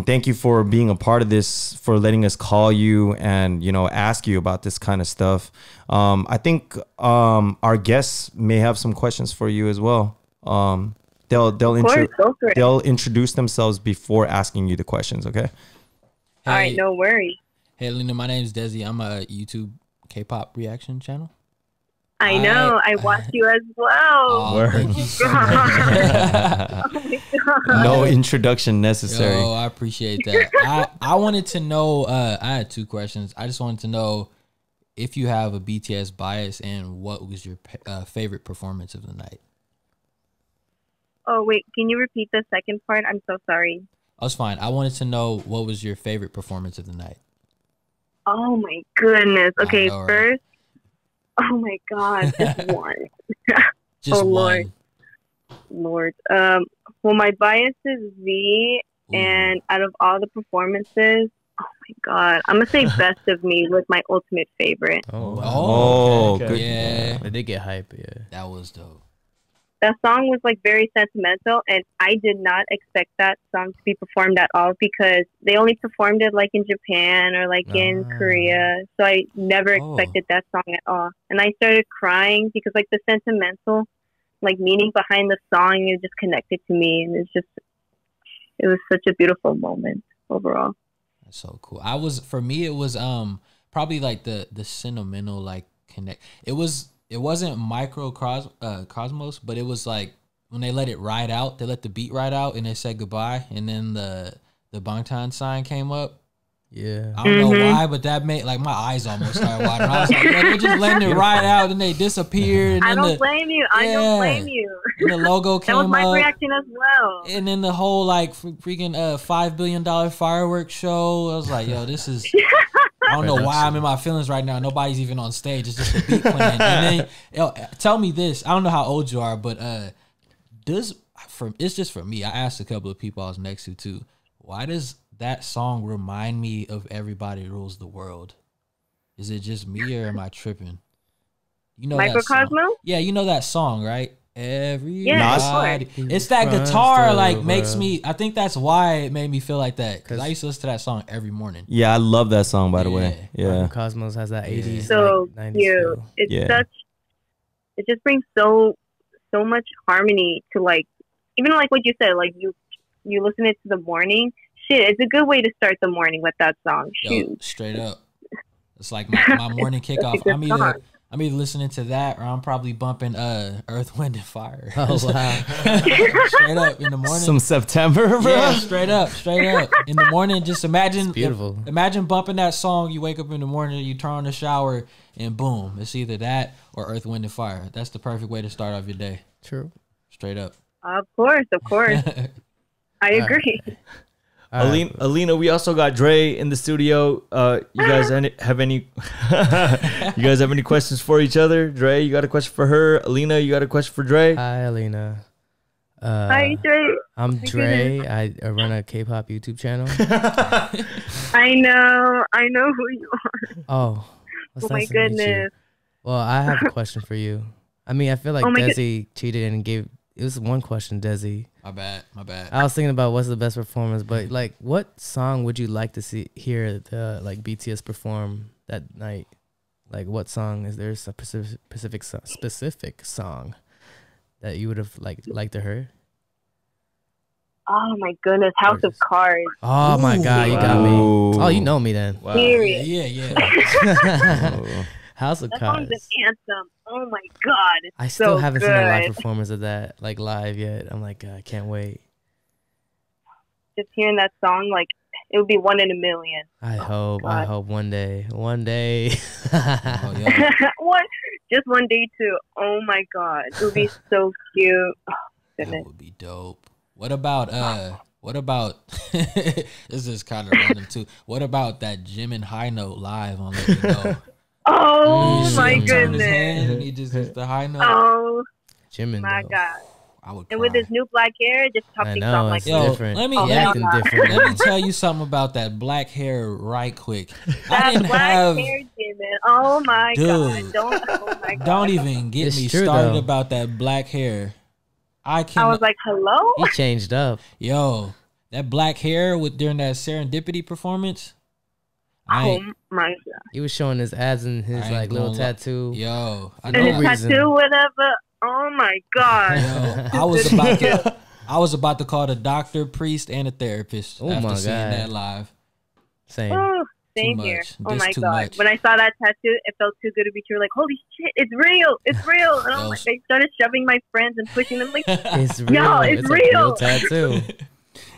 thank you for being a part of this, for letting us call you and, you know, ask you about this kind of stuff. I think our guests may have some questions for you as well. They'll introduce themselves before asking you the questions. Okay. All right, no worries. Hey, Lena, my name's Dezzy. I'm a YouTube K-pop reaction channel. I know. I watched you as well. Oh, thank you so much. Oh my God. No introduction necessary. Oh, I appreciate that. I wanted to know, I had two questions. I just wanted to know if you have a BTS bias and what was your favorite performance of the night. Oh, wait. Can you repeat the second part? I'm so sorry. Oh, it's fine. I wanted to know what was your favorite performance of the night. Oh my goodness. Okay, know, right? first. Oh my God, just one. Just oh one. Lord. Well, my bias is V, and out of all the performances, oh my God, I'm gonna say Best of Me was my ultimate favorite. Okay. Good. Yeah, They did get hype. Yeah, that was dope. That song was like very sentimental, and I did not expect that song to be performed at all, because they only performed it like in Japan or like in Korea. So I never expected that song at all. And I started crying because like the sentimental like meaning behind the song is just connected to me, and it was such a beautiful moment overall. That's so cool. For me it was probably like the sentimental like connect. It wasn't Cosmos, but it was like when they let it ride out, they let the beat ride out and they said goodbye, and then the Bangtan sign came up. Yeah. I don't know why, but that made like my eyes almost started watering. I was like, they're just letting it ride out, and they disappeared. And I don't blame you. I don't blame you. And the logo came up. That was my up, reaction as well. And then the whole like freaking $5 billion fireworks show. I was like, yo, this is. I don't know why I'm in my feelings right now. Nobody's even on stage. It's just the beat playing. And then tell me this. I don't know how old you are, but it's just for me. I asked a couple of people I was next to too. Why does that song remind me of Everybody Rules the World? Is it just me or am I tripping? You know Microcosmo? Yeah, you know that song, right? Everybody. Yeah, it's that guitar like makes me. I think that's why it made me feel like that, because I used to listen to that song every morning. Yeah, I love that song, by the way. Yeah, Cosmos has that 80s, so like, 90s cute. feel. It's such. It just brings so much harmony to like, even like what you said, like you listen it to the morning. Shit, it's a good way to start the morning with that song. Shoot, straight up. It's like my morning kickoff. I'm either listening to that or I'm probably bumping Earth, Wind and Fire. Oh wow. Straight up in the morning. Some September, bro. Yeah, straight up in the morning. Just imagine, It's beautiful. Imagine bumping that song. You wake up in the morning, you turn on the shower, and boom, it's either that or Earth, Wind and Fire. That's the perfect way to start off your day. True. Straight up. Of course. I agree. Alina, we also got Dre in the studio. You guys have any? You guys have any questions for each other? Dre, you got a question for her. Alina, you got a question for Dre? Hi, Alina. Hi, Dre. I'm Dre. I run a K-pop YouTube channel. I know who you are. Oh, Oh my goodness. Well, I have a question for you. I mean, I feel like Dezzy cheated and gave. It was one question, Dezzy. My bad. I was thinking about what's the best performance, but like, what song would you like to hear the BTS perform that night? Like, what song is there? A specific song that you would have liked to hear? Oh my goodness, House of Cards. Oh my God, you got me. Oh, you know me then. Wow. Period. Yeah. House of That Cards. song's an anthem. Oh my God, it's I still so haven't good. seen a live performance of that, like live yet. I'm like, I can't wait. Just hearing that song, like it would be one in a million. I hope one day. Oh, yeah. Just one day too. Oh my God, it would be so cute. Oh, That goodness. would be dope. What about this is kind of random too. What about that Jim and High Note live on Let Me Know? Oh You see my him turn his goodness. hand and he just hits the high note. Oh Jim and my God. I would And with cry. his new black hair, just I something know, like it's that. Yo, different. let me- Acting different. Let me tell you something about that black hair right quick. I That didn't black have. hair, Jimmy. Oh my Dude. God. Oh my God. Don't even get It's me true, started though. about that black hair. I I was like, hello? He changed up. yo, that black hair during that serendipity performance. Oh my God. He was showing his abs and his I ain't like little gonna lie. tattoo. Yo, I And know. his reason. tattoo, whatever. Oh my God. Yo, I was about to call the doctor, priest, and a therapist Oh after my seeing God. that live. Same. Oh, same Too here. much. Oh This my too God. much. When I saw that tattoo, it felt too good to be true. Like, holy shit, it's real. It's real. And I'm like, I started shoving my friends and pushing them like, It's real. No, it's a real real. tattoo.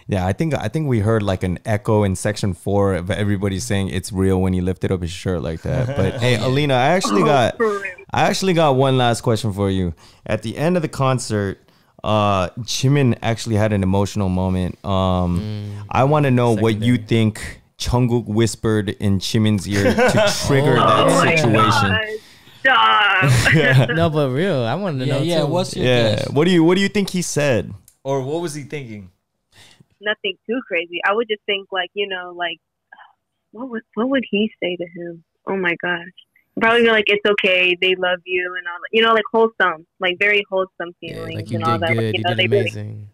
Yeah, I think we heard like an echo in section 4 of everybody saying it's real when he lifted up his shirt like that. But hey, Alina, I actually got one last question for you. At the end of the concert, Jimin actually had an emotional moment. I want to know what you think Jungkook whispered in Jimin's ear to trigger that situation. Stop. No, but real. I wanted to know Yeah, too. what's your Yeah, guess? what do you think he said? Or what was he thinking? Nothing too crazy. I would just think like, like what would he say to him? Oh my gosh. Probably be like, it's okay, they love you and all that. Like wholesome, like very wholesome Yeah, feelings like you and all did that. good. Like, You did they really, amazing.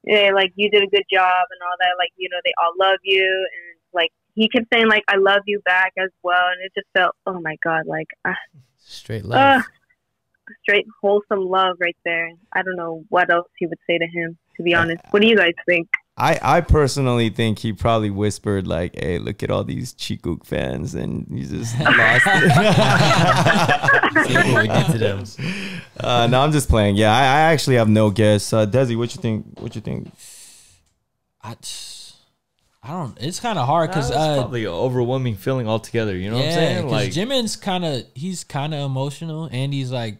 yeah, like you did a good job and all that. Like, they all love you and like he kept saying like I love you back as well, and it just felt, oh my God, like Straight love. straight wholesome love right there. I don't know what else he would say to him, to be honest. What do you guys think? I personally think he probably whispered like, "Hey, look at all these Jungkook fans," and he just lost it. See what we did to them. No, I'm just playing. Yeah, I actually have no guess. Desi, what you think? What you think? I don't. It's kind of hard because That's probably an overwhelming feeling altogether. You know what I'm saying? Like, Jimin's he's kind of emotional and he's like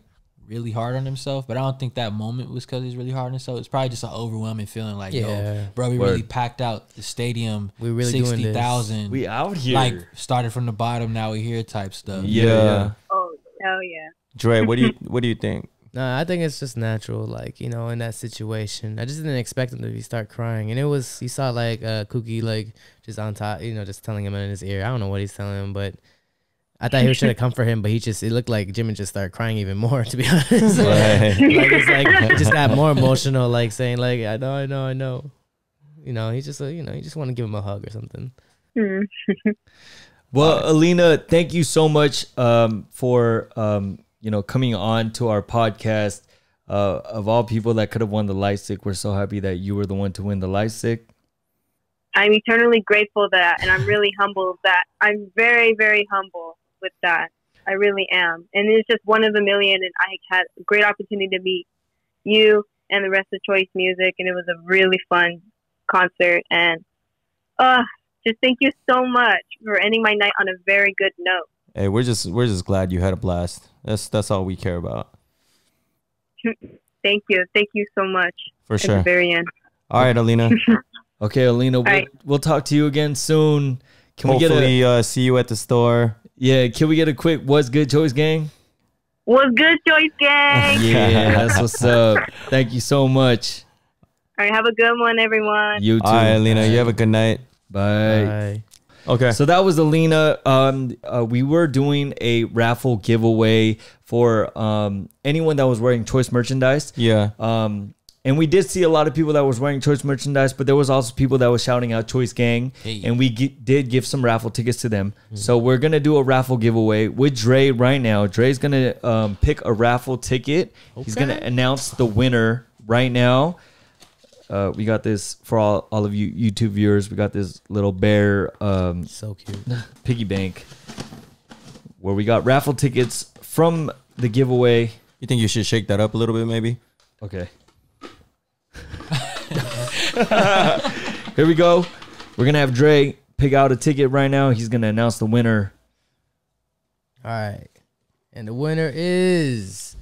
really hard on himself. But I don't think that moment was because he's really hard on himself. It's probably just an overwhelming feeling. Like, Yeah. yo, bro, we really packed out the stadium. We really doing this. 60,000. we out here. like started from the bottom. Now we here type stuff. Yeah. Oh, hell yeah. Dre, what do you think? No, I think it's just natural, like, in that situation. I just didn't expect him to start crying. And you saw like Cookie like just on top, just telling him in his ear. I don't know what he's telling him, but I thought he was trying to comfort him, but it looked like Jimin just started crying even more, to be honest. Right. It's like he just got more emotional, like saying like, I know. He just he just want to give him a hug or something. well, Alina, thank you so much for coming on to our podcast. Of all people that could have won the light stick, we're so happy that you were the one to win the light stick. I'm eternally grateful that, and I'm really humbled that. I'm very, very humble with that. I really am. And it's just one of a million. And I had a great opportunity to meet you and the rest of Choice Music. And it was a really fun concert. And just thank you so much for ending my night on a very good note. Hey, we're just glad you had a blast. That's all we care about. Thank you so much. For sure. At the very end. All right, Alina. Okay, Alina, we'll talk to you again soon. Hopefully, see you at the store. Yeah, can we get a quick "What's good, Choice Gang"? What's good, Choice Gang? Yeah, that's what's up. Thank you so much. All right, have a good one, everyone. You too. All right, Alina, you have a good night. Bye. Okay. So that was Alina. We were doing a raffle giveaway for anyone that was wearing Choice merchandise. Yeah. And we did see a lot of people that was wearing Choice merchandise, but there was also people that was shouting out Choice Gang. Hey. And we did give some raffle tickets to them. So we're going to do a raffle giveaway with Dre right now. Dre's going to pick a raffle ticket. Okay. He's going to announce the winner right now. We got this for all of you YouTube viewers. We got this little bear so cute piggy bank where we got raffle tickets from the giveaway. You think you should shake that up a little bit, maybe? Okay. Here we go. We're gonna have Dre pick out a ticket right now. He's gonna announce the winner. All right, and the winner is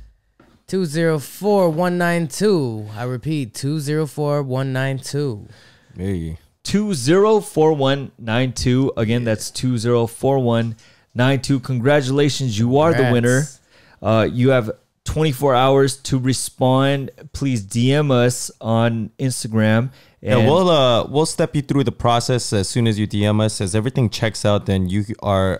204192. I repeat, 204192. Hey. 204192. Again, that's 204192. Congratulations, you are the winner. You have 24 hours to respond. Please DM us on Instagram. And yeah, we'll step you through the process as soon as you DM us. As everything checks out, then you are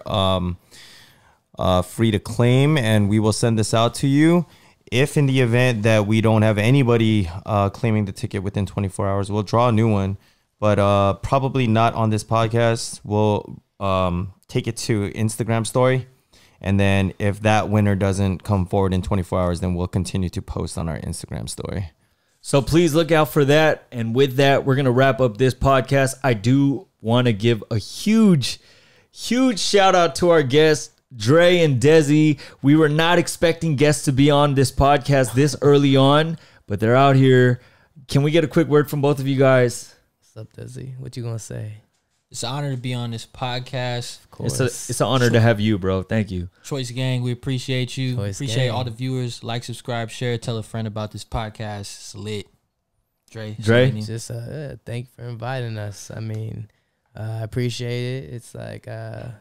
free to claim, and we will send this out to you. If in the event that we don't have anybody claiming the ticket within 24 hours, we'll draw a new one, but probably not on this podcast. We'll take it to Instagram story. And then if that winner doesn't come forward in 24 hours, then we'll continue to post on our Instagram story. So please look out for that. And with that, we're going to wrap up this podcast. I do want to give a huge shout out to our guests, Dre and Dezzy. We were not expecting guests to be on this podcast this early on, but they're out here. Can we get a quick word from both of you guys? What's up, Dezzy? What you going to say? It's an honor to be on this podcast. Of course. It's an honor to have you, bro. Thank you. Choice Gang, we appreciate you. Appreciate all the viewers. Like, subscribe, share, tell a friend about this podcast. It's lit. Dre? Just thank you for inviting us. I mean, I appreciate it. It's like this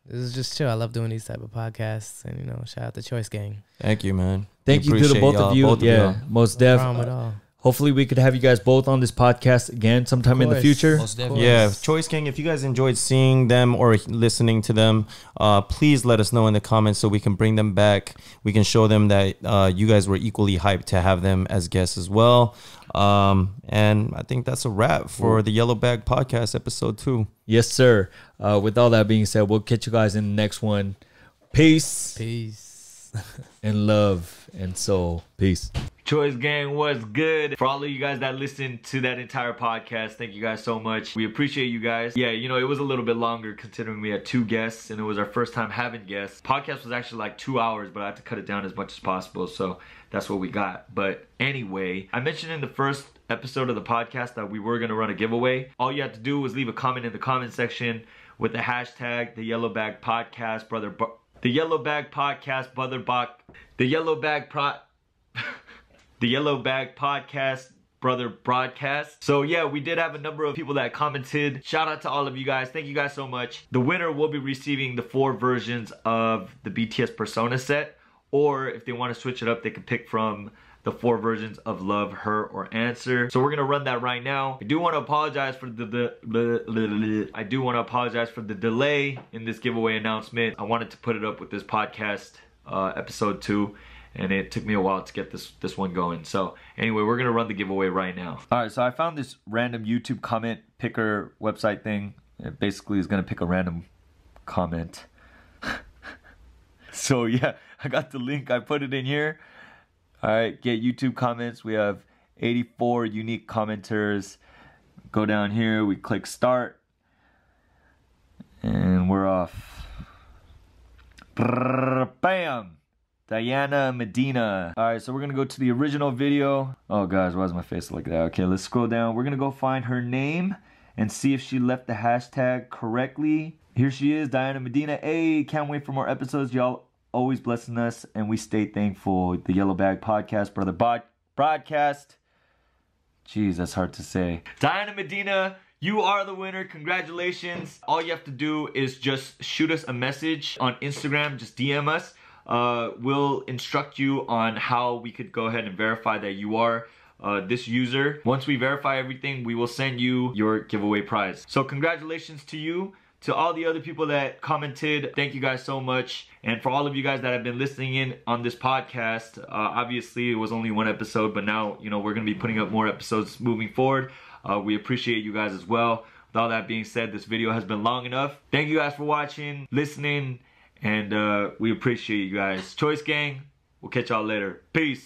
is just chill. I love doing these type of podcasts, and shout out to Choice Gang. Thank you, man. Thank you to the both of you. Yeah, most def. No problem at all. Hopefully we could have you guys both on this podcast again sometime in the future. Yeah, Choice Gang, if you guys enjoyed seeing them or listening to them, please let us know in the comments so we can bring them back. We can show them that you guys were equally hyped to have them as guests as well. And I think that's a wrap for the Yellow Bag Podcast episode 2. Yes, sir. With all that being said, we'll catch you guys in the next one. Peace. And love and soul. Peace. Choice Gang, what's good? For all of you guys that listened to that entire podcast, thank you guys so much. We appreciate you guys. Yeah, it was a little bit longer considering we had 2 guests and it was our first time having guests. Podcast was actually like 2 hours, but I had to cut it down as much as possible, so that's what we got. But anyway, I mentioned in the first episode of the podcast that we were going to run a giveaway. All you had to do was leave a comment in the comment section with the hashtag the Yellow Bag Podcast Brother the Yellow Bag Podcast Brother the Yellow Bag the Yellow Bag Podcast Brother Broadcast. So yeah, we did have a number of people that commented. Shout out to all of you guys. Thank you guys so much. The winner will be receiving the 4 versions of the BTS Persona set, or if they want to switch it up, they can pick from the 4 versions of Love, Her, or Answer. So we're gonna run that right now. I do want to apologize for the delay in this giveaway announcement. I wanted to put it up with this podcast episode 2, and it took me a while to get this one going. So anyway, we're gonna run the giveaway right now. All right, so I found this random YouTube comment picker website thing. It basically is gonna pick a random comment. So yeah, I got the link. I put it in here. All right, get YouTube comments. We have 84 unique commenters. Go down here, we click start, and we're off. Bam! Diana Medina. All right, so we're gonna go to the original video. Oh guys, why does my face look like that? Okay, let's scroll down. We're gonna go find her name and see if she left the hashtag correctly. Here she is, Diana Medina. Hey, can't wait for more episodes. Y'all always blessing us, and we stay thankful. The Yellow Bag Podcast, brother broadcast. Jeez, that's hard to say. Diana Medina, you are the winner. Congratulations. All you have to do is just shoot us a message on Instagram. Just DM us. We'll instruct you on how we could go ahead and verify that you are this user. Once we verify everything, we will send you your giveaway prize. So congratulations to you. To all the other people that commented, thank you guys so much. And for all of you guys that have been listening in on this podcast, obviously it was only one episode, but now, you know, we're going to be putting up more episodes moving forward. We appreciate you guys as well. With all that being said, this video has been long enough. Thank you guys for watching, listening, and we appreciate you guys. Choice Gang, we'll catch y'all later. Peace.